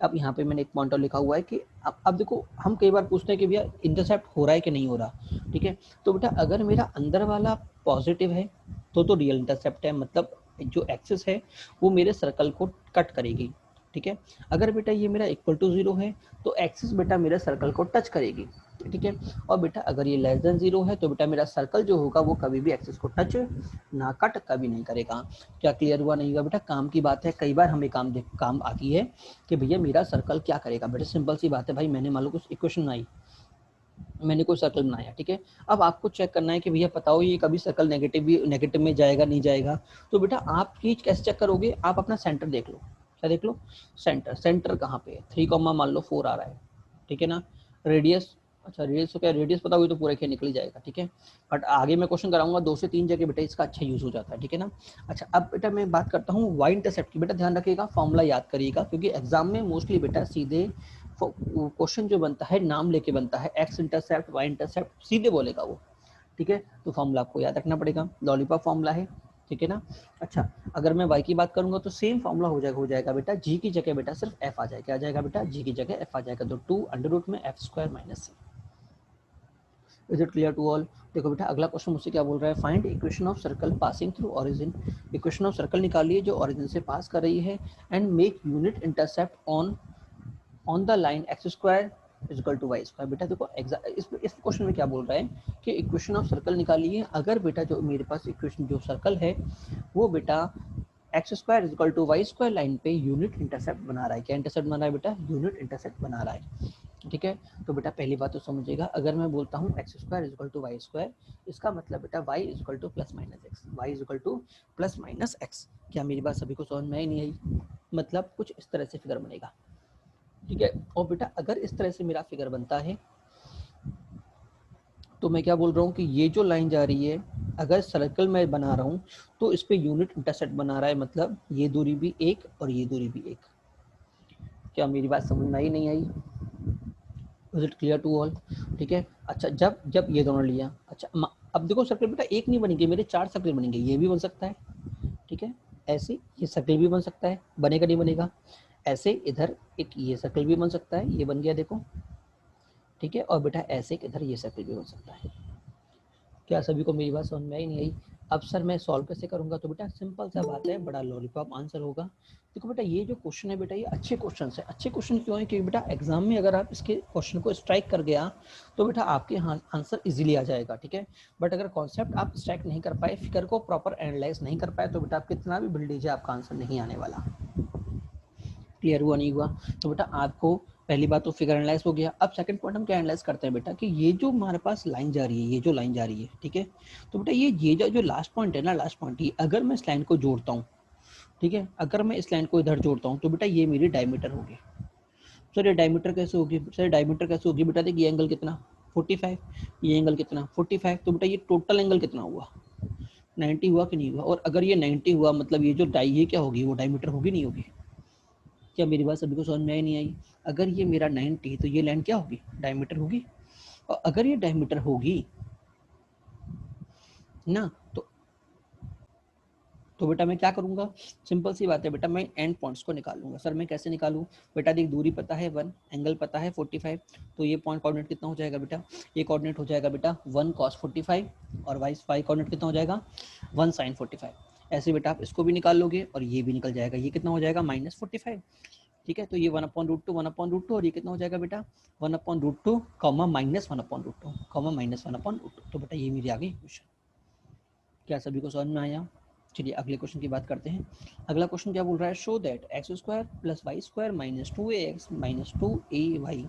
अब यहाँ पे मैंने एक पॉइंट और लिखा हुआ है कि अब देखो हम कई बार पूछते हैं कि भैया इंटरसेप्ट हो रहा है कि नहीं हो रहा। ठीक है, तो बेटा अगर मेरा अंदर वाला पॉजिटिव है तो रियल इंटरसेप्ट है, मतलब जो एक्सिस है वो मेरे सर्कल को कट करेगी। ठीक है, अगर बेटा ये मेरा इक्वल टू 0 है तो एक्सिस बेटा मेरे सर्कल को टच करेगी। ठीक है, और बेटा अगर ये लेस देन 0 है तो बेटा मेरा सर्कल जो होगा वो कभी भी एक्सिस को टच ना कट कभी नहीं करेगा। क्या क्लियर हुआ नहीं हुआ बेटा? काम की बात है, कई बार हमें काम आती है कि भैया मेरा सर्कल क्या करेगा। बेटा सिंपल सी बात है भाई, मैंने मान लो कुछ इक्वेशन बनाई, मैंने कोई सर्कल बनाया। ठीक है, अब आपको चेक करना है कि भैया बताओ ये कभी सर्कल नेगेटिव में जाएगा नहीं जाएगा। तो बेटा आप चीज कैसे चेक करोगे? आप अपना सेंटर देख लो। क्या देख लो? सेंटर कहाँ पे है? 3 मान लो 4 आ रहा है। ठीक है ना? रेडियस, अच्छा रेडियस तो क्या, रेडियस पता हुई तो पूरा खेल निकल ही जाएगा। ठीक है, बट आगे मैं क्वेश्चन कराऊंगा 2 से 3 जगह बेटा इसका अच्छा यूज हो जाता है। ठीक है ना? अच्छा अब बेटा मैं बात करता हूँ वाई इंटरसेप्ट की। बेटा ध्यान रखिएगा, फॉर्मूला याद करिएगा, क्योंकि एग्जाम में मोस्टली बेटा सीधे क्वेश्चन जो बनता है नाम लेके बनता है, एक्स इंटरसेप्ट वाई इंटरसेप्ट सीधे बोलेगा वो। ठीक है, तो फॉर्मूला आपको याद रखना पड़ेगा, लॉलीपॉप फॉर्मूला है। ठीक है ना? अच्छा अगर मैं y की बात करूंगा तो सेम फॉर्मूला हो जाएगा बेटा, g की जगह बेटा सिर्फ f आ जाएगा। क्या आ जाएगा बेटा? g की जगह f आ जाएगा, तो 2 अंडर रूट में f square minus c. Is it clear to all? देखो बेटा अगला क्वेश्चन मुझसे क्या बोल रहा है, find equation of circle passing through origin. Equation of circle निकालिए जो ओरिजिन से पास कर रही है, and make unit intercept on the line x square equal to y square. बेटा देखो इस क्वेश्चन में क्या बोल रहा है कि इक्वेशन ऑफ सर्कल निकालिए। अगर बेटा जो मेरे पास इक्वेशन जो सर्कल है वो बेटा x square equal to y square line पे यूनिट इंटरसेप्ट बना रहा है। क्या इंटरसेप्ट बना रहा है बेटा? यूनिट इंटरसेप्ट बना रहा है। ठीक है, तो बेटा पहली बात तो समझिएगा, अगर मैं बोलता हूँ x square equal to y square, इसका मतलब बेटा y equal to plus minus x, y equal to plus minus x. क्या मेरी बात सभी को समझ में आई नहीं आई? मतलब कुछ इस तरह से फिगर बनेगा। ठीक है, और बेटा अगर इस तरह से मेरा फिगर बनता है तो मैं क्या बोल रहा हूँ कि ये जो लाइन जा रही है, अगर सर्कल मैं बना रहा हूँ तो इस पे यूनिट इंटरसेप्ट बना रहा है, मतलब ये दूरी भी एक और ये दूरी भी एक। क्या मेरी बात समझ में आई नहीं आई? Is it clear to all? ठीक है, अच्छा जब जब ये दोनों लिया, अच्छा अब देखो सर्कल बेटा एक नहीं बनेंगे, मेरे 4 सर्कल बनेंगे। ये भी बन सकता है, ठीक है, ऐसे ये सर्कल भी बन सकता है, बनेगा नहीं बनेगा? ऐसे इधर एक ये सर्कल भी बन सकता है, ये बन गया देखो, ठीक है, और बेटा ऐसे इधर ये सर्कल भी बन सकता है। क्या सभी को मेरी बात समझ में आई नहीं आई? अब सर मैं सॉल्व कैसे करूंगा? तो बेटा सिंपल सा बात है, बड़ा लॉलीपॉप आंसर होगा। देखो बेटा ये जो क्वेश्चन है बेटा, ये अच्छे क्वेश्चन है। अच्छे क्वेश्चन क्यों है? क्योंकि बेटा एग्जाम में अगर आप इसके क्वेश्चन को स्ट्राइक कर गया तो बेटा आपके आंसर इजीली आ जाएगा। ठीक है, बट अगर कॉन्सेप्ट आप स्ट्राइक नहीं कर पाए, फिगर को प्रॉपर एनालाइज नहीं कर पाए, तो बेटा आप कितना भी बिल्ड लीजिए, आपका आंसर नहीं आने वाला। क्लियर हुआ नहीं हुआ? तो बेटा आपको पहली बात तो फिगर एनालाइज हो गया। अब सेकंड पॉइंट हम क्या एनालाइज करते हैं बेटा कि ये जो हमारे पास लाइन जा रही है, ये जो लाइन जा रही है, ठीक है, तो बेटा ये जो लास्ट पॉइंट है ना, लास्ट पॉइंट, ये अगर मैं इस लाइन को जोड़ता हूँ, ठीक है, अगर मैं इस लाइन को इधर जोड़ता हूँ तो बेटा ये मेरी डायमीटर होगी। सर ये डायमीटर कैसे होगी? सर डायमीटर कैसे होगी बेटा? देखिए एंगल कितना 45, ये एंगल कितना 45, तो बेटा ये टोटल एंगल कितना हुआ 90 हुआ कि नहीं हुआ? और अगर ये 90 हुआ मतलब ये जो ये क्या होगी, वो डायमीटर होगी नहीं होगी? क्या मेरी बात सभी को समझ में आई नहीं आई? अगर ये मेरा 90 तो ये लाइन क्या होगी? डायमीटर होगी। और अगर ये डायमीटर होगी ना, तो बेटा मैं क्या करूंगा? सिंपल सी बात है बेटा, मैं एंड पॉइंट्स को निकाल लूंगा। सर मैं कैसे निकालूं? बेटा देख दूरी पता है 1, एंगल पता है 45, तो ये पॉइंट कोऑर्डिनेट कितना हो जाएगा बेटा? ये कोऑर्डिनेट हो जाएगा बेटा 1 cos 45, और वाई कोऑर्डिनेट कितना हो जाएगा? 1 sin 45। ऐसे बेटा आप इसको भी निकाल लोगे और ये भी निकल जाएगा, ये कितना हो जाएगा? -45। ठीक है, तो ये 1/√2 1/√2, और ये कितना हो जाएगा बेटा? 1/√2 कॉमा -1/√2 कॉमा -1/√2। तो बेटा ये मेरी आ गई इक्वेशन। क्या सभी को समझ में आया? चलिए अगले क्वेश्चन की बात करते हैं। अगला क्वेश्चन क्या बोल रहा है? Show that x square plus y square minus 2ax minus 2ay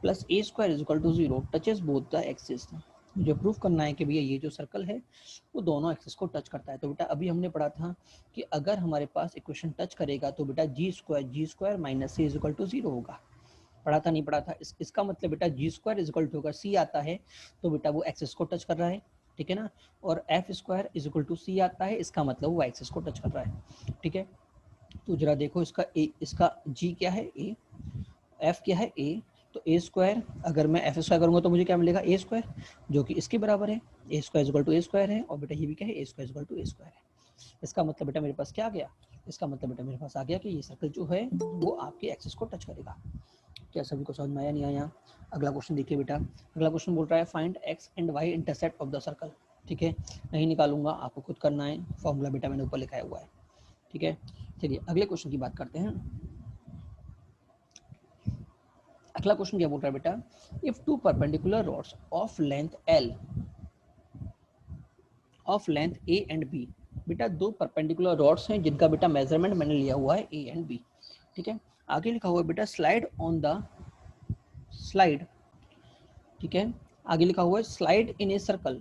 plus a square is equal to 0 touches both the axis. मुझे प्रूफ करना है कि भैया ये जो सर्कल है वो दोनों एक्सिस को टच करता है। तो बेटा अभी हमने पढ़ा था कि अगर हमारे पास इक्वेशन टच करेगा तो बेटा g square minus c is equal to 0 होगा। पढ़ा था नहीं पढ़ा था? इसका मतलब बेटा g square is equal to, अगर सी आता है तो बेटा वो एक्सिस को टच कर रहा है, ठीक है ना, और f square is equal to c आता है, इसका मतलब वो एक्सिस को टच कर रहा है। ठीक है, तो जरा देखो इसका ए, इसका जी क्या है ए, एफ क्या है ए, तो ए स्क्वायर अगर मैं एफ स्क्वायर करूंगा तो मुझे क्या मिलेगा? ए स्क्वायर, जो कि इसके बराबर है। A square is equal to a square है, और बेटा ये भी क्या है? A square is equal to a square है। इसका मतलब बेटा मेरे पास क्या आ गया? इसका मतलब बेटा मेरे पास आ गया कि ये सर्कल जो है वो आपके एक्सिस को टच करेगा। क्या सभी को समझ में आया नहीं आया? अगला क्वेश्चन देखिए बेटा। अगला क्वेश्चन बोल रहा है find x and y intercept of the circle. ठीक है, नहीं निकालूंगा, आपको खुद करना है। फॉर्मूला बेटा मैंने ऊपर लिखाया हुआ है। ठीक है, चलिए अगले क्वेश्चन की बात करते हैं। अगला क्वेश्चन क्या बोल रहा है बेटा? If two perpendicular rods of length l a and b, बेटा दो परपेंडिकुलर रॉड्स हैं जिनका बेटा मेजरमेंट मैंने लिया हुआ है ए एंड बी। ठीक है, आगे लिखा हुआ है बेटा स्लाइड ऑन द स्लाइड, ठीक है, आगे लिखा हुआ है slide in a circle.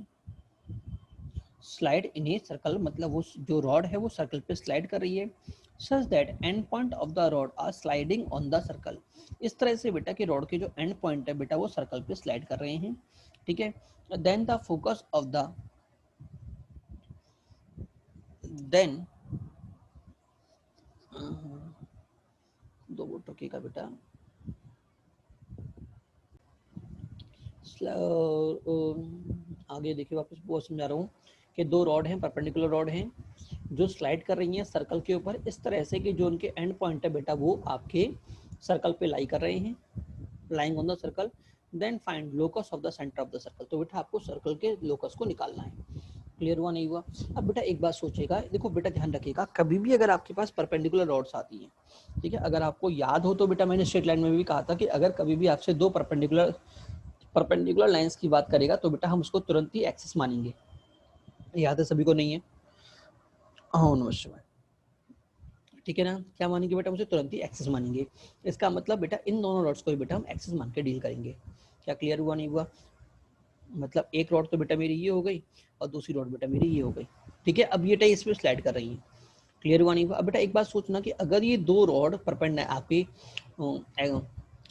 Slide in a circle मतलब वो जो रॉड है वो सर्कल पे स्लाइड कर रही है, such that end point of the rod are sliding on the circle. इस तरह से बेटा कि रॉड के जो एंड पॉइंट है बेटा वो सर्कल पे स्लाइड कर रहे हैं। ठीक है, then the focus of the then दो वो टोकेगा बेटा, आगे देखिए वापस वो समझा रहा हूँ कि दो रॉड हैं, परपेंडिकुलर रॉड हैं जो स्लाइड कर रही हैं सर्कल के ऊपर, इस तरह से कि जो उनके एंड पॉइंट है बेटा वो आपके सर्कल पे लाई कर रहे हैं, lying on the circle. Then find locus of the centre of the circle. तो बेटा आपको सर्कल के लोकस को निकालना है। क्लियर हुआ नहीं हुआ? अब बेटा एक बात सोचिएगा, देखो बेटा ध्यान रखिएगा, कभी भी अगर आपके पास परपेंडिकुलर रॉड्स आती हैं, ठीक है, अगर आपको याद हो तो बेटा मैंने स्ट्रेट लाइन में भी कहा था कि अगर कभी भी आपसे दो परपेंडिकुलर लाइंस की बात करेगा तो बेटा हम उसको तुरंत ही एक्सिस मानेंगे। याद है सभी को? नहीं है? हाँ नमस्कार, ठीक है ना, क्या मानेंगे बेटा? मुझे तुरंत ही एक्सिस मानेंगे। इसका मतलब बेटा इन दोनों रॉड्स को भी बेटा हम एक्सिस मान के डील करेंगे। क्या क्लियर हुआ नहीं हुआ? मतलब एक रॉड तो बेटा मेरी ये हो गई और दूसरी रॉड बेटा मेरी ये हो गई, ठीक है। अब ये टाई इसमें स्लाइड कर रही है। क्लियर हुआ नहीं हुआ? अब बेटा एक बात सोचना कि अगर ये दो रॉड परपेंडिकुलर आपके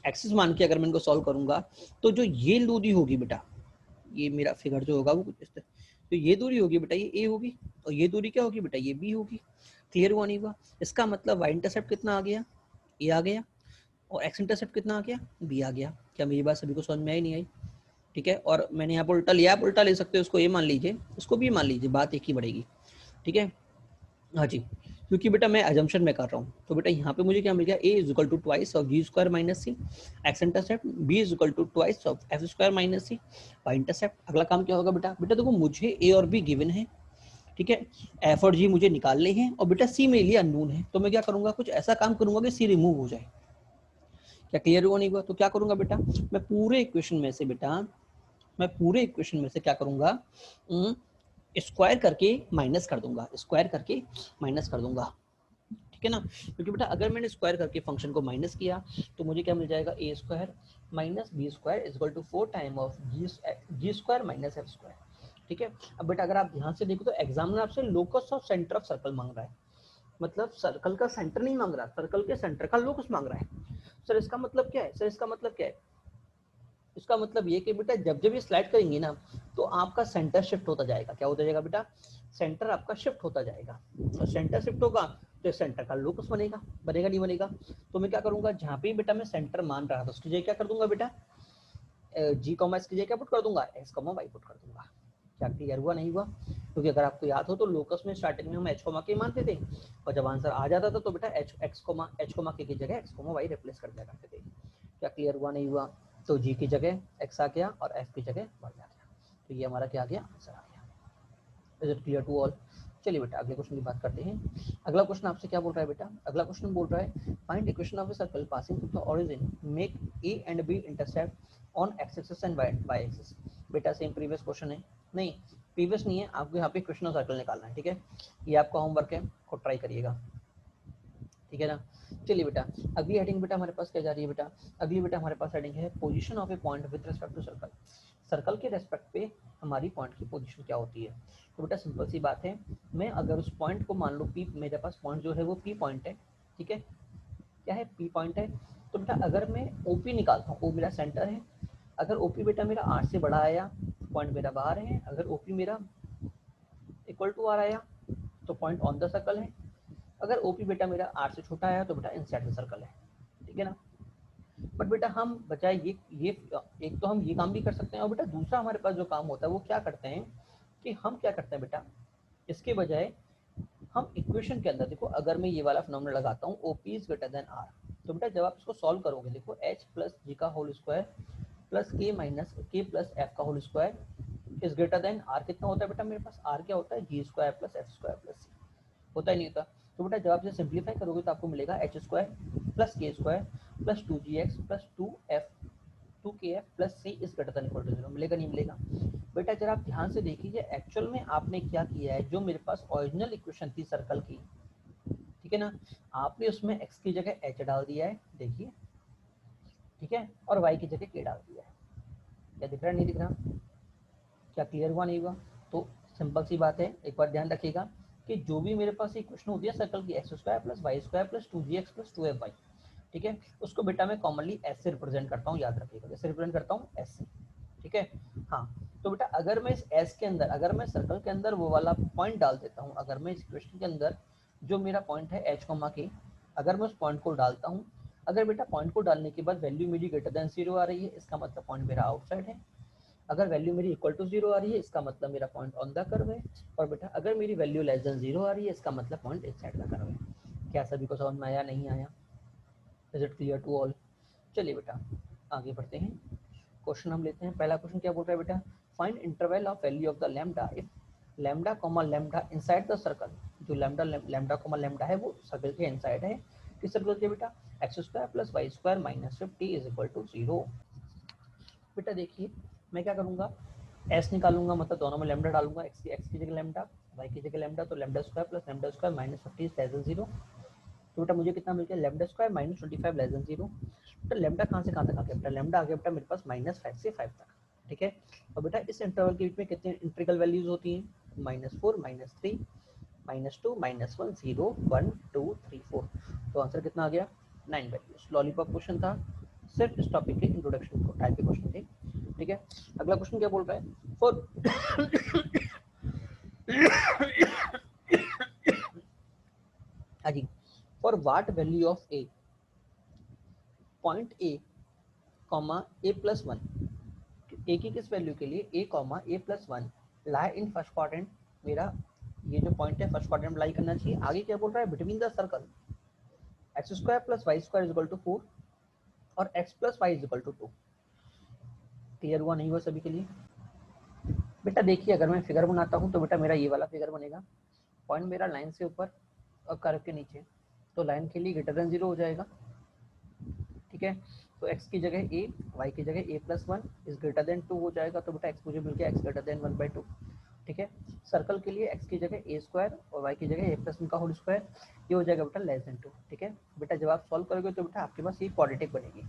एक्सिस मान के अगर मैं इनको सॉल्व करूंगा तो जो ये दूरी होगी बेटा, ये मेरा फिगर जो होगा वो कुछ इस तरह, तो ये दूरी होगी बेटा ये ए होगी और ये दूरी क्या होगी बेटा? ये बी होगी। क्लियर हुआ नहीं हुआ? इसका मतलब वाई इंटरसेप्ट कितना आ गया? ए आ गया। और एक्स इंटरसेप्ट कितना आ गया? बी आ गया। क्या मेरी बात सभी को समझ में आई नहीं आई? ठीक है, और मैंने यहाँ पर उल्टा लिया, आप उल्टा ले सकते हो, उसको ये मान लीजिए, उसको भी मान लीजिए, बात एक ही बढ़ेगी। ठीक है, हाँ जी, क्योंकि बेटा मैं अजम्पशन में कर रहा हूँ, तो बेटा यहाँ पे मुझे क्या मिल गया? A is equal to twice of g square minus c x intercept, b is equal to twice of f square minus c y intercept. अगला काम क्या होगा बेटा? बेटा देखो मुझे ए और बी गिवन है, ठीक है, एफ और जी मुझे निकालने हैं और बेटा सी मेरे लिए अननोन है, तो मैं क्या करूंगा? कुछ ऐसा काम करूंगा कि सी रिमूव हो जाए। क्या क्लियर हुआ नहीं हुआ? तो क्या करूंगा बेटा? मैं पूरे इक्वेशन में से बेटा, मैं पूरे इक्वेशन में से क्या करूंगा? स्क्वायर करके माइनस कर दूंगा, स्क्वायर करके माइनस कर दूंगा, ठीक है ना। क्योंकि बेटा अगर मैंने स्क्वायर करके फंक्शन को माइनस किया तो मुझे क्या मिल जाएगा? A square minus b square is equal to 4 time of g square minus f square, ठीक है। अब बेटा अगर आप ध्यान से देखो तो एग्जामिनर आपसे locus of centre of circle मांग रहा है, मतलब सर्कल का सेंटर नहीं मांग रहा, सर्कल के सेंटर का लोकस मांग रहा है। सर इसका मतलब क्या है? सर इसका मतलब क्या है? इसका मतलब ये कि बेटा जब जब ये स्लाइड करेंगे ना तो आपका सेंटर शिफ्ट होता जाएगा। क्या होता जाएगा बेटा? सेंटर आपका शिफ्ट होता जाएगा, और सेंटर शिफ्ट होगा तो सेंटर का लोकस बनेगा, बनेगा नहीं बनेगा? तो मैं क्या करूंगा? जहां पे बेटा मैं सेंटर मान रहा था उसकी जगह क्या कर दूंगा बेटा? जी कॉमा एस की जगह क्या पुट कर दूंगा? एस कॉमा वाई पुट कर दूंगा। क्या क्लियर हुआ नहीं हुआ? क्योंकि अगर आपको याद हो तो लोकस में स्टार्टिंग में हम एच कॉमा के मानते थे, और जब आंसर आ जाता था तो बेटा एच कॉमा के की जगह एक्स कॉमा वाई रिप्लेस कर दिया करते थे। क्या क्लियर हुआ नहीं हुआ? तो जी की जगह एक्स आ गया और एफ की जगह वाई आ गया, तो ये हमारा क्या आ गया? आंसर आ गया। Is it clear to all? चलिए बेटा अगले क्वेश्चन की बात करते हैं। अगला क्वेश्चन आपसे क्या बोल रहा है बेटा? अगला क्वेश्चन बोल रहा है find equation of a circle passing through the origin, make a and b intercept on x axis and y axis. बेटा सेम प्रीवियस क्वेश्चन है, नहीं प्रीवियस नहीं है, आपको यहाँ पे इक्वेशन ऑफ सर्कल निकालना है, ठीक है। ये आपका होमवर्क है, को ट्राई करिएगा, ठीक है ना। चलिए बेटा अगली हेडिंग बेटा हमारे पास क्या जा रही है बेटा? अगली बेटा हमारे पास हेडिंग है position of a point with respect to circle. Circle के रेस्पेक्ट पे हमारी पॉइंट की पोजीशन क्या होती है? तो बेटा सिंपल सी बात है, मैं अगर उस पॉइंट को मान लो पी, मेरे पास पॉइंट जो है वो पी पॉइंट है, ठीक है, क्या है? पी पॉइंट है। तो बेटा अगर मैं ओपी निकालता हूँ, ओ मेरा सेंटर है, अगर ओपी बेटा मेरा आर से बड़ा आया पॉइंट मेरा बाहर है, अगर ओपी मेरा इक्वल टू आर आया तो पॉइंट ऑन द सर्कल है, अगर ओपी बेटा मेरा आर से छोटा आया तो बेटा इनसाइड द सर्कल है, ठीक है ना। बट बेटा हम बजाय ये एक तो हम ये काम भी कर सकते हैं, और बेटा दूसरा हमारे पास जो काम होता है वो क्या करते हैं कि हम क्या करते हैं बेटा, इसके बजाय हम इक्वेशन के अंदर देखो, अगर मैं ये वाला फिनोमेना लगाता हूँ OP is greater than r, तो बेटा जब आप इसको सॉल्व करोगे देखो एच प्लस जी का whole square plus k minus k plus f का whole square is greater than r, कितना होता है बेटा मेरे पास? आर क्या होता है? G square plus f square plus c, होता ही नहीं होता। तो बेटा जब आप इसे सिंप्लीफाई करोगे तो आपको मिलेगा h square plus k square plus two g x plus two k f plus c is greater than equal to zero, मिलेगा नहीं मिलेगा? बेटा जरा आप ध्यान से देखिए एक्चुअल में आपने क्या किया है, जो मेरे पास ओरिजिनल इक्वेशन थी सर्कल की, ठीक है ना, आपने उसमें एक्स की जगह एच डाल दिया है, देखिए, ठीक है, और वाई की जगह के डाल दिया है। क्या दिख रहा है? नहीं दिख रहा? क्या क्लियर हुआ नहीं हुआ? तो सिंपल सी बात है, एक बार ध्यान रखिएगा कि जो भी मेरे पास इक्वेशन होती है सर्कल की x square plus y square plus two g x plus two f y, ठीक है, उसको बेटा मैं कॉमनली एस से रिप्रेजेंट करता हूँ, याद रखिएगा कैसे रिप्रेजेंट करता हूँ? एस से, ठीक है। हाँ, तो बेटा अगर मैं इस एस के अंदर, अगर मैं सर्कल के अंदर वो वाला पॉइंट डाल देता हूँ, अगर मैं इस इक्वेशन के अंदर जो मेरा पॉइंट है एच कॉमा के, अगर मैं उस पॉइंट को डालता हूँ, अगर बेटा पॉइंट को डालने के बाद वैल्यू मेरी ग्रेटर देन जीरो आ रही है, इसका मतलब पॉइंट मेरा आउटसाइड है। अगर वैल्यू मेरी इक्वल टू जीरो आ रही है इसका मतलब मेरा पॉइंट ऑन द कर्व है, और बेटा अगर मेरी वैल्यू लेस देन जीरो आ रही है इसका मतलब पॉइंट इनसाइड द कर्व है। क्या सभी को समझ में आया? नहीं आया? Is it clear to all? चलिए बेटा आगे बढ़ते हैं, क्वेश्चन हम लेते हैं। पहला क्वेश्चन क्या बोल रहा है बेटा? Find interval of value of the lambda if lambda comma lambda inside the circle, जो लैम्डा लैम्डा कॉमा लैम्डा है वो सर्कल के इनसाइड है। किस सर्कल के बेटा? X square plus y square minus 50 is equal to 0। बेटा देखिए मैं क्या करूंगा, एस निकालूंगा, मतलब दोनों में लैम्डा डालूंगा, एक्स की जगह लैम्डा, वाई की जगह लैम्डा, तो lambda square plus lambda square minus 50 is less than 0। तो बेटा मुझे कितना मिल गया? Lambda square minus 25 less than 0। बेटा लैम्डा कहाँ से कहाँ तक आ गया? बेटा लैम्डा आ गया बेटा मेरे पास -5 से 5 तक, ठीक है। और बेटा इस इंटरवल के बीच में कितने इंटीग्रल वैल्यूज होती हैं? -4 -3 -2 -1 0 1 2 3 4। तो आंसर कितना आ गया? 9 वैल्यूज। लॉलीपॉप क्वेश्चन था, सिर्फ इस टॉपिक के इंट्रोडक्शन को टाइप के क्वेश्चन थे, ठीक है। अगला क्वेश्चन क्या बोल रहा है? फॉर हाँ जी, for what value of a, point a comma a plus 1, a की किस वैल्यू के लिए? A comma a plus 1 lie in first quadrant. मेरा ये जो पॉइंट है फर्स्ट क्वाड्रेंट में लाई करना चाहिए। आगे क्या बोल रहा है? Between the circle x square plus y square is equal to 4 और x plus y is equal to 2। Clear हुआ नहीं हुआ सभी के लिए? बेटा देखिए अगर मैं फिगर बनाता हूँ तो बेटा मेरा ये वाला फिगर बनेगा, पॉइंट मेरा लाइन से ऊपर और कर्व के नीचे, तो लाइन के लिए ग्रेटर देन 0 हो जाएगा, ठीक है। तो x की जगह a, y की जगह a plus 1 is greater then 2 हो जाएगा, तो बेटा x मुझे मिल गया x ग्रेटर देन 1/2, ठीक है। सर्कल के लिए x की जगह a स्क्वायर और y की जगह a प्लस 1 का होल स्क्वायर, ये हो जाएगा बेटा लेस देन 2, ठीक है। बेटा जब आप सॉल्व करोगे तो बेटा आपके पास ये क्वाड्रेटिक बनेगी,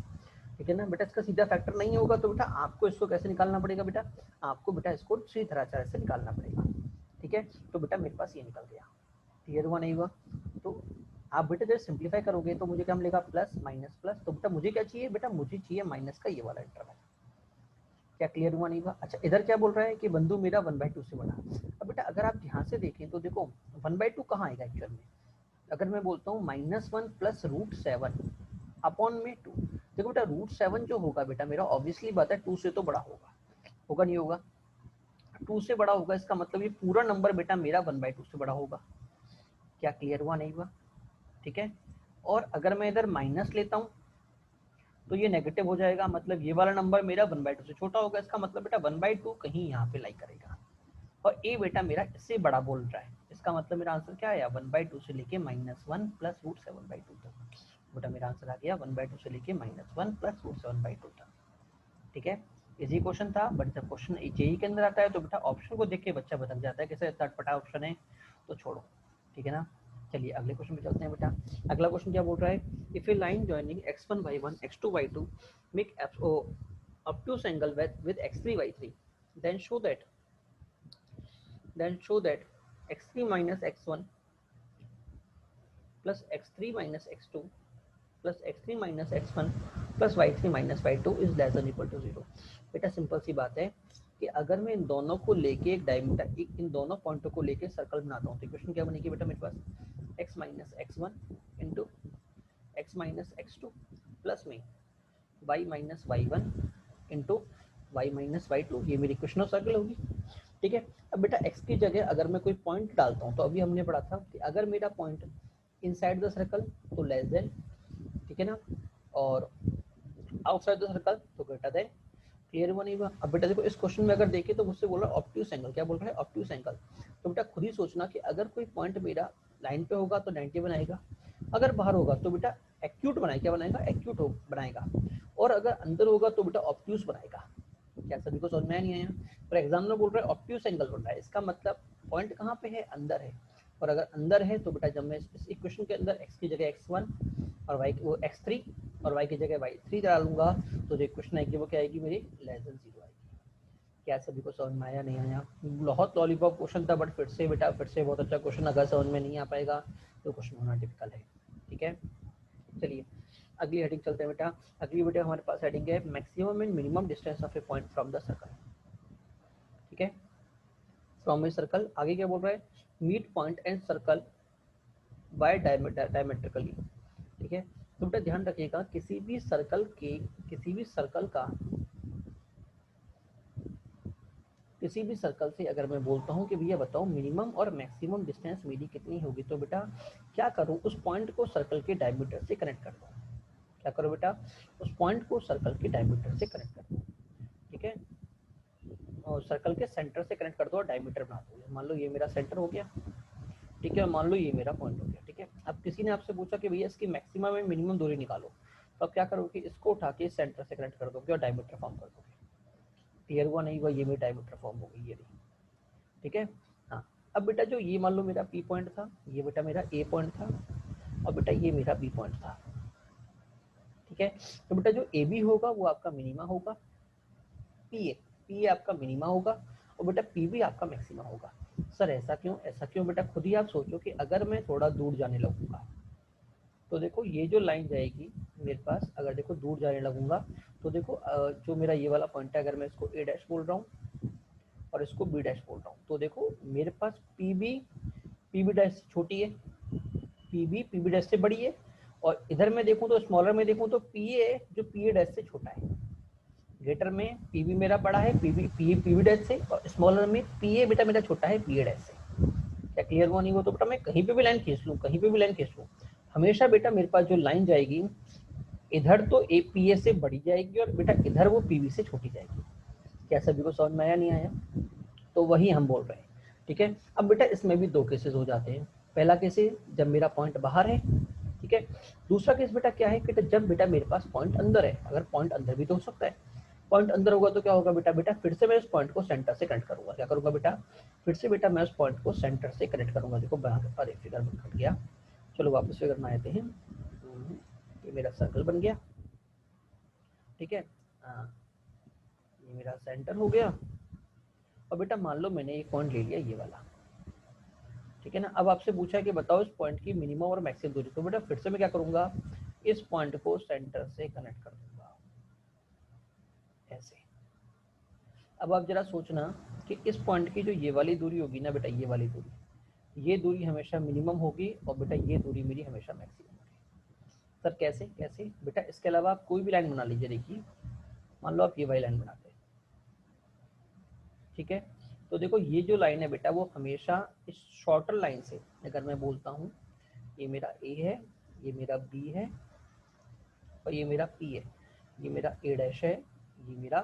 ठीक है ना। बेटा इसका सीधा फैक्टर नहीं होगा, तो बेटा आपको इसको कैसे निकालना पड़ेगा? बेटा आपको बेटा इसको श्रीधराचार्य से निकालना पड़ेगा, ठीक है। तो बेटा मेरे पास ये निकल गया। क्लियर हुआ नहीं हुआ? तो आप बेटा जब सिंप्लीफाई करोगे तो मुझे क्या मिलेगा? Plus minus plus. तो बेटा मुझे क्या चाहिए? बेटा मुझे चाहिए माइनस का ये वाला इंटरवल। क्या क्लियर हुआ नहीं हुआ? अच्छा इधर क्या बोल रहा है कि बंधु मेरा 1/2 से बड़ा। अब बेटा अगर आप ध्यान से देखें तो देखो 1/2 कहाँ आएगा एक्चुअल में? अगर मैं बोलता हूँ -1 प्लस √7 अपॉन में 2, देखो बेटा √7 जो होगा बेटा मेरा ऑब्वियसली बात है 2 से तो बड़ा होगा, होगा नहीं होगा? 2 से बड़ा होगा, इसका मतलब ये पूरा नंबर बेटा मेरा 1/2 से बड़ा होगा। क्या क्लियर हुआ नहीं हुआ? ठीक है। और अगर मैं इधर माइनस लेता हूँ तो ये नेगेटिव हो जाएगा, मतलब ये वाला नंबर मेरा 1/2 से छोटा होगा, इसका मतलब बेटा 1/2 कहीं यहाँ पे लाई करेगा। और ए बेटा मेरा इससे बड़ा बोल रहा है, इसका मतलब मेरा आंसर क्या आया? 1/2 से लेके -1 प्लस √7/2 तक। बेटा मेरा आंसर आ गया 1/2 से लेके -1 प्लस √7/2 तक, ठीक है। इजी क्वेश्चन था, बट जब क्वेश्चन जेई के अंदर आता है तो बेटा ऑप्शन को देख के बच्चा भटक जाता है, कैसे तटपटा ऑप्शन है तो छोड़ो, ठीक है ना। चलिए अगले क्वेश्चन पे चलते हैं बेटा। अगला क्वेश्चन क्या बोल रहा है? If A line joining x1 y1 x2 y2 make obtuse angle with x3 y3 then show that x3 minus x1 plus x3 minus x2 plus x3 minus x1 plus y3 minus y2 is less than equal to 0। बेटा simple सी बात है कि अगर मैं इन दोनों को लेके एक डायमीटर, इन दोनों पॉइंटों को लेके सर्कल बनाता हूँ तो इक्वेशन क्या बनेगी बेटा मेरे पास? x minus x1 into x minus x2 plus में y minus y1 into y minus y2, ये मेरी इक्वेशन ऑफ सर्कल होगी, ठीक है। अब बेटा x की जगह अगर मैं कोई पॉइंट डालता हूँ तो अभी हमने पढ़ा था कि अगर मेरा पॉइंट इनसाइड द सर्कल तो लेस देन, ठीक है ना, और आउटसाइड द सर्कल तो ग्रेटर देन। क्लियर हुआ नहीं हुआ? अब बेटा देखो इस क्वेश्चन में अगर देखें तो मुझसे बोल रहा है ऑब्ट्यूस एंगल, क्या बोल रहा है? Obtuse angle. तो बेटा खुद ही सोचना कि अगर कोई पॉइंट मेरा लाइन पे होगा तो 90 बनाएगा, अगर बाहर होगा तो बेटा एक्यूट बनाएगा, क्या बनाएगा? एक्यूट बनाएगा, और अगर अंदर होगा तो बेटा ऑब्ट्यूस बनाएगा। क्या सभी को समझ में नहीं आया? पर एग्जामिनर बोल रहा है ऑब्ट्यूस एंगल बोल रहा है, इसका मतलब पॉइंट कहाँ पे है? अंदर है। और अगर अंदर है तो बेटा जब मैं इस इक्वेशन के अंदर x की जगह x1 और y वो x3 और y की जगह y3 डालूंगा तो जो इक्वेशन आएगी वो क्या आएगी मेरी? लेस देन 0 आएगी। क्या सभी को समझ में आया नहीं आया? बहुत लॉलीपॉप क्वेश्चन था, बट फिर से बेटा फिर से बहुत अच्छा क्वेश्चन, अगर समझ में नहीं आ पाएगा तो क्वेश्चन होना टिपिकल है, ठीक है। चलिए अगली हेडिंग चलते हैं बेटा। अगली बेटा हमारे पास हेडिंग है maximum and minimum distance of a point from the circle, ठीक है, फ्रॉम ए सर्कल। आगे क्या बोल रहा है? Meet point and circle by diametrically, ठीक है। तो बेटा ध्यान रखिएगा किसी भी सर्कल से अगर मैं बोलता हूँ कि भैया बताओ मिनिमम और मैक्सिमम डिस्टेंस मेरी कितनी होगी, तो बेटा क्या करूँ? उस पॉइंट को सर्कल के डायमीटर से कनेक्ट कर दो। क्या करो बेटा? उस पॉइंट को सर्कल के डायमीटर से कनेक्ट कर दो, ठीक है। सर्कल के सेंटर से कनेक्ट कर दो और डायमीटर बना दो। मान लो ये मेरा सेंटर हो गया, ठीक है, मान लो ये मेरा पॉइंट हो गया, ठीक है। अब किसी ने आपसे पूछा कि भैया इसकी मैक्सिमम और मिनिमम दूरी निकालो, तो आप क्या करोगे, इसको उठा के सेंटर से कनेक्ट कर दोगे और डायमीटर फॉर्म कर दोगे। क्लियर हुआ नहीं हुआ, ये मेरी डायमीटर फॉर्म हो गई, ये रही, ठीक है। हाँ, अब बेटा जो ये मान लो मेरा पी पॉइंट था, ये बेटा मेरा ए पॉइंट था, और बेटा ये मेरा बी पॉइंट था, ठीक है। तो बेटा जो ए बी होगा वो आपका मिनिमा होगा, पी ए आपका मिनिमा होगा, और बेटा पी बी आपका मैक्सिमा होगा। सर ऐसा क्यों, ऐसा क्यों बेटा, खुद ही आप सोचो कि अगर मैं थोड़ा दूर जाने लगूंगा तो देखो ये जो लाइन जाएगी मेरे पास, अगर देखो दूर जाने लगूंगा तो देखो जो मेरा ये वाला पॉइंट है, अगर मैं इसको ए डैश बोल रहा हूँ और इसको बी डैश बोल रहा हूँ, तो देखो मेरे पास पी बी डैश से छोटी है, पी बी डैश से बड़ी है, और इधर मैं देखूँ तो स्मॉलर में देखूँ तो पी ए जो पी ए डैश से छोटा है। ग्रेटर में पी बी मेरा बड़ा है पी बी डैश से, और स्मॉलर में पी ए बेटा मेरा छोटा है पी ए डैश से। क्या क्लियर हुआ नहीं हुआ? तो बेटा मैं कहीं पे भी लाइन खींच लूँ, कहीं पे भी लाइन खींच लूँ, हमेशा बेटा मेरे पास जो लाइन जाएगी इधर तो ए पी ए से बड़ी जाएगी और बेटा इधर वो पी बी से छोटी जाएगी। क्या सभी को समझ में आया नहीं आया? तो वही हम बोल रहे हैं, ठीक है। अब बेटा इसमें भी दो केसेस हो जाते हैं। पहला केस जब मेरा पॉइंट बाहर है, ठीक है। दूसरा केस बेटा क्या है कि जब बेटा मेरे पास पॉइंट अंदर है। अगर पॉइंट अंदर भी तो हो सकता है, पॉइंट अंदर होगा तो क्या होगा बेटा फिर से मैं उस पॉइंट को सेंटर से कनेक्ट करूंगा। क्या करूंगा बेटा, फिर से बेटा मैं उस पॉइंट को सेंटर से कनेक्ट करूंगा। देखो बना के पर फिगर में कट गया, चलो वापस फिगर में आते हैं। ये मेरा सर्कल बन गया, ठीक है। ये मेरा सेंटर हो गया, और बेटा मान लो मैंने एक पॉइंट ले लिया ये वाला, ठीक है ना। अब आपसे पूछा कि बताओ इस पॉइंट की मिनिमम और मैक्सिमम दूरी, तो बेटा फिर से मैं क्या करूंगा, इस पॉइंट को सेंटर से कनेक्ट कर दूंगा ऐसे। अब आप जरा सोचना कि इस पॉइंट की जो ये वाली दूरी होगी ना बेटा, ये वाली दूरी, ये दूरी हमेशा मिनिमम होगी, और बेटा ये दूरी मेरी हमेशा मैक्सिमम होगी। सर कैसे कैसे बेटा, इसके अलावा आप कोई भी लाइन बना लीजिए। देखिए मान लो आप ये वाली लाइन बनाते हैं, ठीक है। तो देखो ये जो लाइन है बेटा वो हमेशा इस शॉर्टर लाइन से, अगर मैं बोलता हूँ ये मेरा ए है, ये मेरा बी है, और ये मेरा पी है, ये मेरा ए डैश है, ये मेरा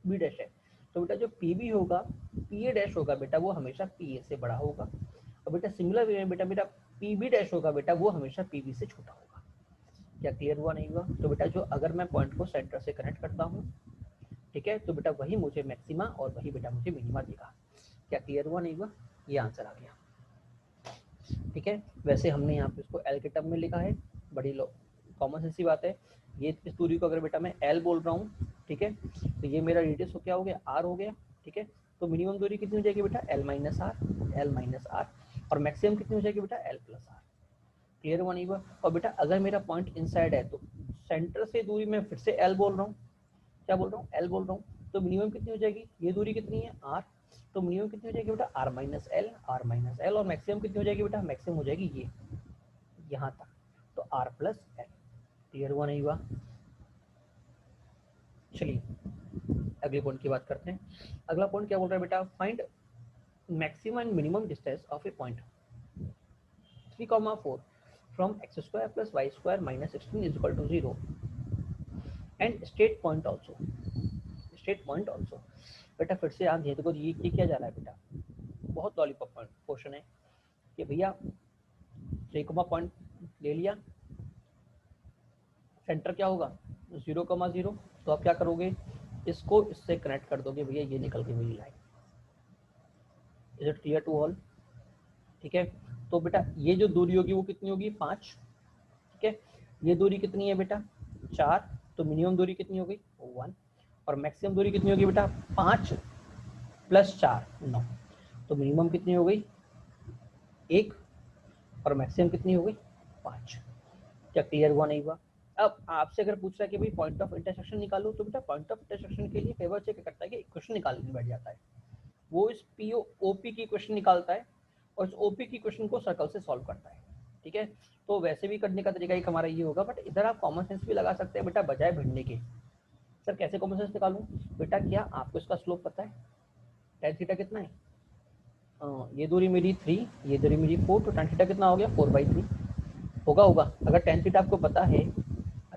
बी डैश है। तो बेटा जो पी बी होगा, पी ए डैश होगा बेटा वो हमेशा पी ए से बड़ा होगा, और बेटा सिमिलर वे में बेटा मेरा पी बी डैश होगा बेटा वो हमेशा पी बी से छोटा होगा। क्या क्लियर हुआ नहीं हुआ? तो बेटा जो अगर मैं पॉइंट को सेंटर से कनेक्ट करता हूँ, ठीक है, तो बेटा वही मुझे मैक्सिमा और वही बेटा मुझे मिनिमा देगा। क्या क्लियर हुआ नहीं हुआ? ये आंसर आ गया, ठीक है। वैसे हमने यहाँ पे इसको एल के टर्म में लिखा है, बड़ी कॉमन सेंस सी बात है। ये इस दूरी को अगर बेटा मैं एल बोल रहा हूँ, ठीक है, तो ये मेरा रेडियस क्या हो गया, आर हो गया, ठीक है। तो मिनिमम दूरी कितनी हो जाएगी बेटा, एल माइनस आर, और मैक्सिमम कितनी हो जाएगी बेटा, एल प्लस आर। क्लियर हुआ नहीं हुआ? और बेटा अगर मेरा पॉइंट इनसाइड है तो सेंटर से दूरी में फिर से एल बोल रहा हूँ, क्या बोल रहा हूँ, एल बोल रहा हूँ, तो मिनिमम कितनी हो जाएगी, ये दूरी कितनी है, आर, तो मिनिमम कितनी हो जाएगी बेटा, आर माइनस एल, और मैक्सिमम कितनी हो जाएगी बेटा, मैक्सिमम हो जाएगी ये यहाँ तक, तो आर प्लस एल। क्लियर हुआ नहीं हुआ? चलिए अगले पॉइंट की बात करते हैं। अगला पॉइंट क्या बोल रहा है बेटा, find maximum and minimum distance of a point 3,4 from x square plus y square minus 16 is equal to 0 and state point also, बेटा फिर से आप देखो ये क्या जा रहा है बेटा, बहुत लॉलीपॉप क्वेश्चन है कि भैया 3, पॉइंट ले लिया, सेंटर क्या होगा 0,0, तो आप क्या करोगे, इसको इससे कनेक्ट कर दोगे भैया, ये निकल के मेरी line. Is it clear to all? ठीक है। तो बेटा ये जो दूरी होगी वो कितनी होगी, 5, ठीक है। ये दूरी कितनी है बेटा, 4, तो मिनिमम दूरी कितनी हो गई, 1, और मैक्सिमम दूरी कितनी होगी बेटा, 5 + 4 9, तो मिनिमम कितनी हो गई 1, और मैक्सिमम कितनी हो गई 5। क्या क्लियर हुआ नहीं हुआ? अब आपसे अगर पूछ रहा है कि भाई पॉइंट ऑफ इंटरसेक्शन निकालो, तो बेटा पॉइंट ऑफ इंटरसेक्शन के लिए फेवर चेक करता है कि इक्वेशन निकालने बैठ जाता है, वो इस पीओ ओपी की इक्वेशन निकालता है और इस ओपी की इक्वेशन को सर्कल से सॉल्व करता है, ठीक है। तो वैसे भी करने का तरीका एक हमारा ये होगा, बट इधर आप कॉमन सेंस भी लगा सकते हैं बेटा, बजाय भिड़ने के। सर कैसे कॉमन सेंस निकालूं बेटा, क्या आपको इसका स्लोप पता है, tan थीटा कितना है, ये दूरी मेरी 3, ये दूरी मेरी 4, तो tan थीटा कितना हो गया 4/3 होगा। अगर tan थीटा आपको पता है,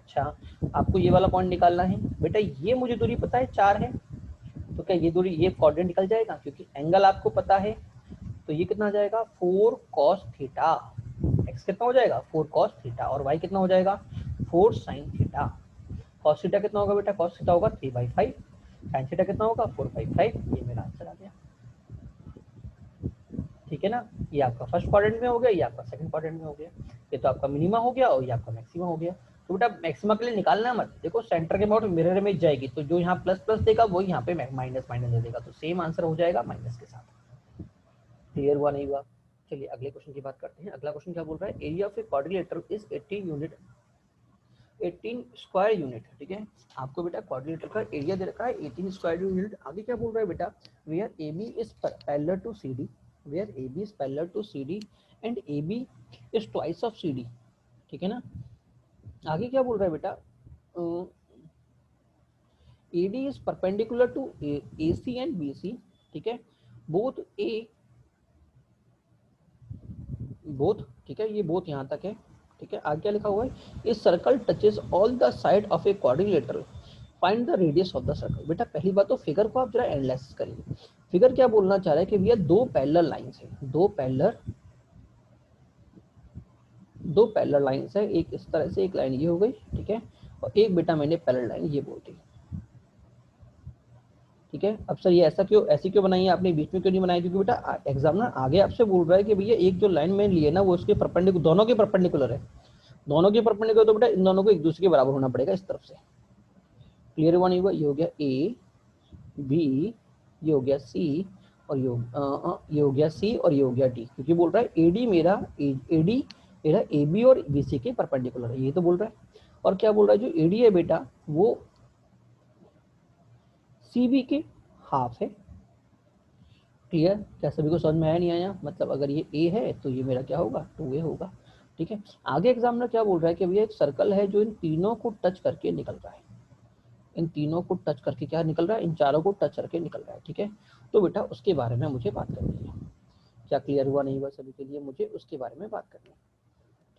अच्छा, आपको ये वाला पॉइंट निकालना है बेटा, ये मुझे दूरी पता है 4 है, तो क्या ये दूरी, ये कोऑर्डिनेट निकल जाएगा, क्योंकि एंगल आपको पता है, तो ये कितना आ जाएगा 4 cos थीटा, x कितना हो जाएगा 4 cos थीटा, और y कितना हो जाएगा 4 sin थीटा। cos थीटा कितना होगा बेटा, cos थीटा होगा 3/5, sin थीटा कितना होगा 4/5, ये मेरा आंसर आ गया। ठीक है ना, ये आपका फर्स्ट क्वाड्रेंट में हो गया, ये आपका सेकंड क्वाड्रेंट में हो गया, ये तो आपका मिनिमा हो गया और ये आपका मैक्सिमा हो गया। तो बेटा मैक्सिमा के लिए निकालना मत, देखो सेंटर के अबाउट मिरर में जाएगी, तो जो यहाँ प्लस प्लस देगा वो यहाँ पे माइनस माइनस दे देगा, तो सेम आंसर हो जाएगा माइनस के साथ। क्लियर हुआ नहीं हुआ? चलिए अगले क्वेश्चन की बात करते हैं। अगला क्वेश्चन क्या बोल रहा है, area of a quadrilateral is 18 unit, 18 square unit. ठीक है, आपको बेटा क्वाड्रिलेटरल का एरिया दे रखा है 18 स्क्वायर यूनिट। आगे क्या बोल रहा है बेटा, where AB is parallel to CD, where AB is parallel to CD and AB is twice of CD। ठीक है ना, आगे क्या बोल रहा है बेटा, AD is perpendicular to AC and BC। ठीक है, both ठीक है, ये बोथ यहाँ तक है। ठीक है, आगे क्या लिखा हुआ है, इस circle touches all the side of a quadrilateral, find the radius of the circle. बेटा पहली बात तो फिगर को आप जरा एनालाइज करिए। फिगर क्या बोलना चाह रहा है कि भैया दो पैरेलल लाइंस है, दो पैरेलल लाइंस है, एक इस तरह से, एक लाइन ये हो गई। ठीक है, और एक बेटा मैंने पैरेलल लाइन ये बोल दी। ठीक है, अब सर ये ऐसी क्यों बनाई है आपने, बीच में क्यों नहीं बनाई, क्योंकि बेटा एग्जामिनर आगे आपसे बोल रहा है कि भैया एक जो लाइन में ली है ना वो उसके परपेंडिकुलर, दोनों के परपेंडिकुलर है, दोनों के परपेंडिकुलर, तो बेटा इन दोनों को एक दूसरे के बराबर होना पड़ेगा इस तरफ से। क्लियर हुआ नहीं हुआ? ये हो गया ए बी, ये हो गया सी, और ये हो गया सी, और ये हो गया डी, क्योंकि बोल रहा है एडी मेरा ए बी और बी सी के परपेंडिकुलर है, ये तो बोल रहा है। और क्या बोल रहा है, जो एडी है बेटा वो सी बी के हाफ है। क्लियर? क्या सभी को समझ में आया नहीं आया? मतलब अगर ये ए है तो ये मेरा क्या होगा 2a होगा। ठीक है, आगे एग्जामिनर क्या बोल रहा है कि भैया एक सर्कल है जो इन तीनों को टच करके निकल रहा है, इन तीनों को टच करके क्या निकल रहा है, इन चारों को टच करके निकल रहा है। ठीक है, तो बेटा उसके बारे में मुझे बात करनी है। क्या क्लियर हुआ नहीं हुआ सभी के लिए? मुझे उसके बारे में बात करनी है।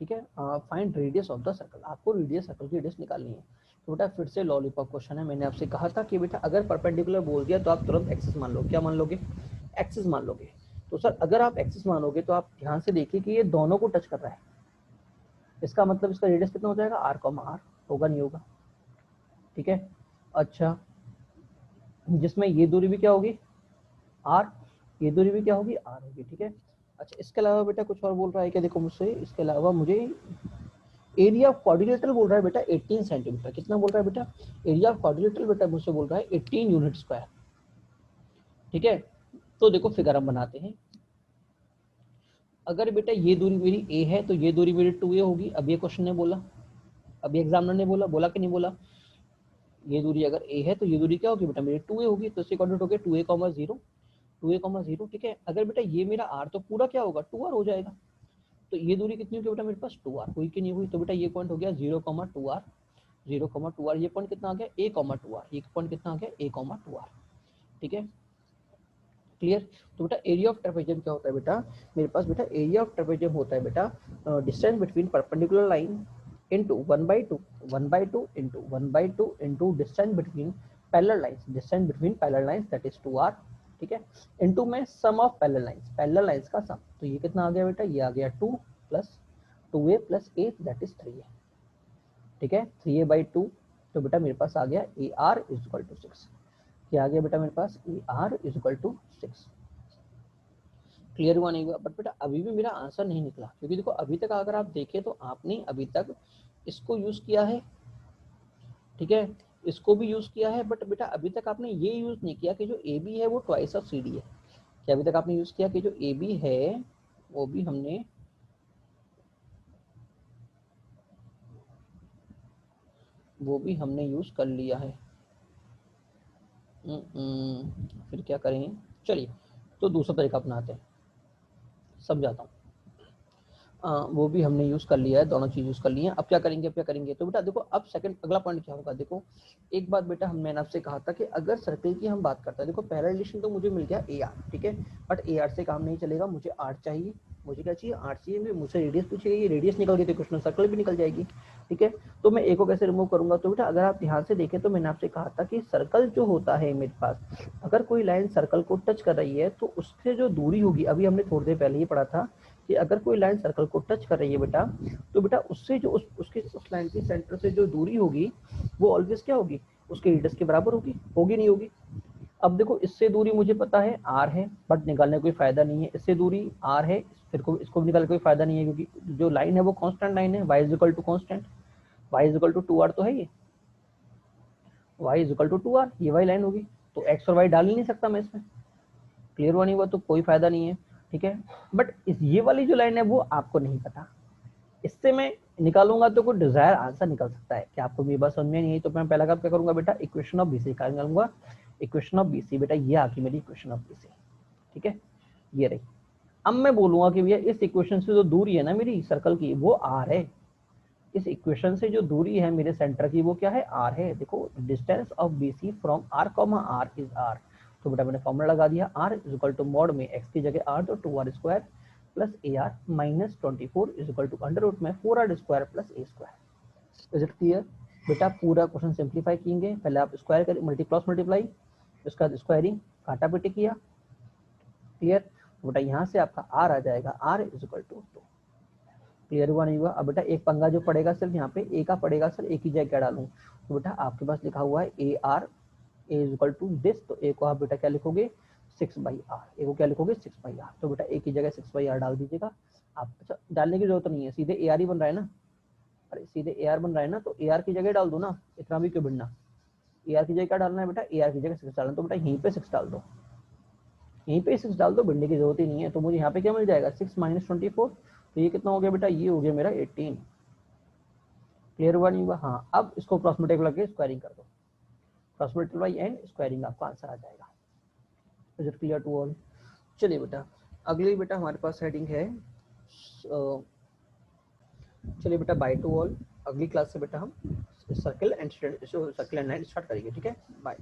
ठीक है, find radius of the circle, आपको रेडियस, सर्कल की रेडियस निकालनी है। तो बेटा फिर से लॉलीपॉप क्वेश्चन है, मैंने आपसे कहा था कि बेटा अगर परपेंडिकुलर बोल दिया तो आप तुरंत एक्सिस मान लो। क्या मान लोगे? एक्सिस मान लोगे। तो सर अगर आप एक्सिस मानोगे तो आप ध्यान से देखिए कि ये दोनों को टच कर रहा है, इसका मतलब इसका रेडियस कितना हो जाएगा r, होगा नहीं होगा? ठीक है, अच्छा जिसमें ये दूरी भी क्या होगी r, ये दूरी भी क्या होगी r होगी। ठीक है, अच्छा इसके अलावा बेटा कुछ और बोल रहा है क्या, देखो मुझसे, इसके अलावा मुझे एरिया ऑफ क्वाड्रिलेटरल बोल रहा है बेटा 18 सेंटीमीटर। कितना बोल रहा है बेटा, एरिया ऑफ क्वाड्रिलेटरल बेटा मुझसे बोल रहा है 18 यूनिट स्क्वायर। ठीक है, तो देखो फिगर हम बनाते हैं। अगर बेटा ये दूरी मेरी a है तो ये दूरी मेरी 2a होगी। अब ये क्वेश्चन ने बोला, अभी एग्जामिनर ने बोला कि नहीं बोला, ये दूरी अगर a है तो ये दूरी क्या होगी बेटा मेरी 2a होगी, तो इससे कॉर्डिनेट हो गया 2a, 0। ठीक है, अगर बेटा ये मेरा r तो पूरा क्या होगा 2r हो जाएगा, तो ये दूरी कितनी होगी बेटा मेरे पास 2r, हुई कि नहीं हुई? तो बेटा ये पॉइंट हो गया 0,2r, 0,2r, ये पॉइंट कितना आ गया a,2r, ये पॉइंट कितना आ गया a,2r। ठीक है, क्लियर? तो बेटा एरिया ऑफ ट्रेपेजियम क्या होता है बेटा, मेरे पास बेटा एरिया ऑफ ट्रेपेजियम होता है बेटा distance between perpendicular line into 1/2 into 1/2 into distance between parallel lines, distance between parallel lines that is 2r। ठीक है, इनटू में सम ऑफ पैरेलल लाइंस का सम, तो ये कितना आ गया बेटा, ये आ गया 2 plus 2a plus 8 that is 3a। ठीक है, 3a/2, तो बेटा मेरे पास आ गया AR इज इक्वल टू 6। क्या आ गया बेटा मेरे पास, AR is equal to 6। Clear हुआ नहीं हुआ? बट बेटा अभी भी मेरा आंसर नहीं निकला, क्योंकि देखो अभी तक अगर आप देखें तो आपने अभी तक इसको यूज किया है, ठीक है, इसको भी यूज किया है, बट बेटा अभी तक आपने ये यूज नहीं किया कि जो ए बी है वो ट्वाइस ऑफ सी डी है। क्या अभी तक आपने यूज किया कि जो ए बी है वो भी हमने यूज कर लिया है। फिर क्या करें, चलिए तो दूसरा तरीका अपनाते हैं, समझाता हूँ। वो भी हमने यूज कर लिया है, दोनों चीज यूज कर ली है। अब क्या करेंगे, तो बेटा देखो अब सेकंड अगला पॉइंट क्या होगा, देखो एक बात बेटा मैंने आपसे कहा था कि अगर सर्कल की हम बात करते हैं, देखो पहला रिलेशन तो मुझे मिल गया AR, ठीक है, बट AR से काम नहीं चलेगा, मुझे R चाहिए। मुझे क्या चाहिए, आर चाहिए, मुझसे रेडियस पूछेगी, ये रेडियस निकल गई तो इक्वेशन सर्कल भी निकल जाएगी। ठीक है, तो मैं ए को कैसे रिमूव करूंगा, तो बेटा अगर आप ध्यान से देखें तो मैंने आपसे कहा था कि सर्कल जो होता है मेरे पास, अगर कोई लाइन सर्कल को टच कर रही है तो उससे जो दूरी होगी, अभी हमने थोड़ी देर पहले ही पढ़ा था कि अगर कोई लाइन सर्कल को टच कर रही है बेटा, तो बेटा उससे जो उस लाइन के सेंटर से जो दूरी होगी वो ऑलवेज क्या होगी, उसके रेडियस के बराबर होगी, होगी नहीं होगी। अब देखो इससे दूरी मुझे पता है r है, बट निकालने कोई फायदा नहीं है, इससे दूरी r है, फिर को इसको भी निकालने कोई फायदा नहीं है, क्योंकि जो लाइन है वो कांस्टेंट लाइन है, y is equal to constant, y is equal to 2r तो है ये, y is equal to 2r, ये वाली लाइन होगी, तो x और y डाल ही नहीं सकता मैं इसमें, क्लियर हुआ नहीं हुआ, तो कोई फायदा नहीं है। ठीक है, बट इस ये वाली जो लाइन है वो आपको नहीं पता, इससे मैं निकालूंगा तो कोई डिजायर आंसर निकल सकता है। क्या आपको मेरी बात समझ में नहीं आई, तो मैं पहला काम क्या करूंगा बेटा, इक्वेशन ऑफ बीसी निकालूंगा, इक्वेशन ऑफ बीसी, बेटा ये आ गई मेरी इक्वेशन ऑफ बीसी। ठीक है, ये रही। अब मैं बोलूंगा कि भैया इस इक्वेशन से जो दूरी है ना मेरी सर्कल की वो आर है, इस इक्वेशन से जो दूरी है मेरे सेंटर की वो क्या है, आर है। देखो distance of BC from r comma r is r, तो बेटा मैंने फॉर्मूला लगा दिया, r is equal to mod में एक्स की जगह आर तो 2r square plus a r minus 24 is equal to under root में 4r square plus a square. Is it clear बेटा, पूरा क्वेश्चन सिंप्लीफाई किएंगे, पहले आप स्क्वायर कर मल्टीप्लाई, उसका स्क्वायरिंग काटा पीटी किया, क्लियर, बेटा यहाँ से आपका आर आ जाएगा, r is equal to 2। Clear हुआ नहीं हुआ। अब बेटा एक पंगा जो पड़ेगा सिर्फ यहाँ पे ए का पड़ेगा, सर एक ही जगह क्या डालूं, तो बेटा आपके पास लिखा हुआ है a r a is equal to this, तो ए को आप बेटा क्या लिखोगे 6/r, ए को क्या लिखोगे 6/r, तो बेटा एक ही जगह 6/r डाल दीजिएगा आप। अच्छा डालने की जरूरत नहीं है, सीधे ए आर ही बन रहा है ना, अरे सीधे ए आर बन रहा है ना, तो ए आर की जगह डाल दो ना, इतना भी क्यों भिड़ना, ए आर की जगह क्या डालना है बेटा, ए आर की जगह 6 डालना, तो बेटा यहीं पे 6 डाल दो, यहीं पे 6 डाल दो, भिड़ने की जरूरत ही नहीं है। तो मुझे यहाँ पे क्या मिल जाएगा 6 माइनस 24, तो ये कितना हो गया बेटा, ये हो गया मेरा 18। क्लियर हुआ नहीं हुआ, हाँ अब इसको क्रॉस मल्टीप्लाई करके स्क्वायरिंग कर दो, क्रॉस मल्टीप्लाई एंड स्क्वायरिंग आपका आंसर आ जाएगा। Is it clear to all. चलिए बेटा अगली बेटा हमारे पास हेडिंग है, चलिए बेटा बाय टू ऑल, अगली क्लास से बेटा हम सर्कल एंड लाइन स्टार्ट करेंगे। ठीक है, बाय।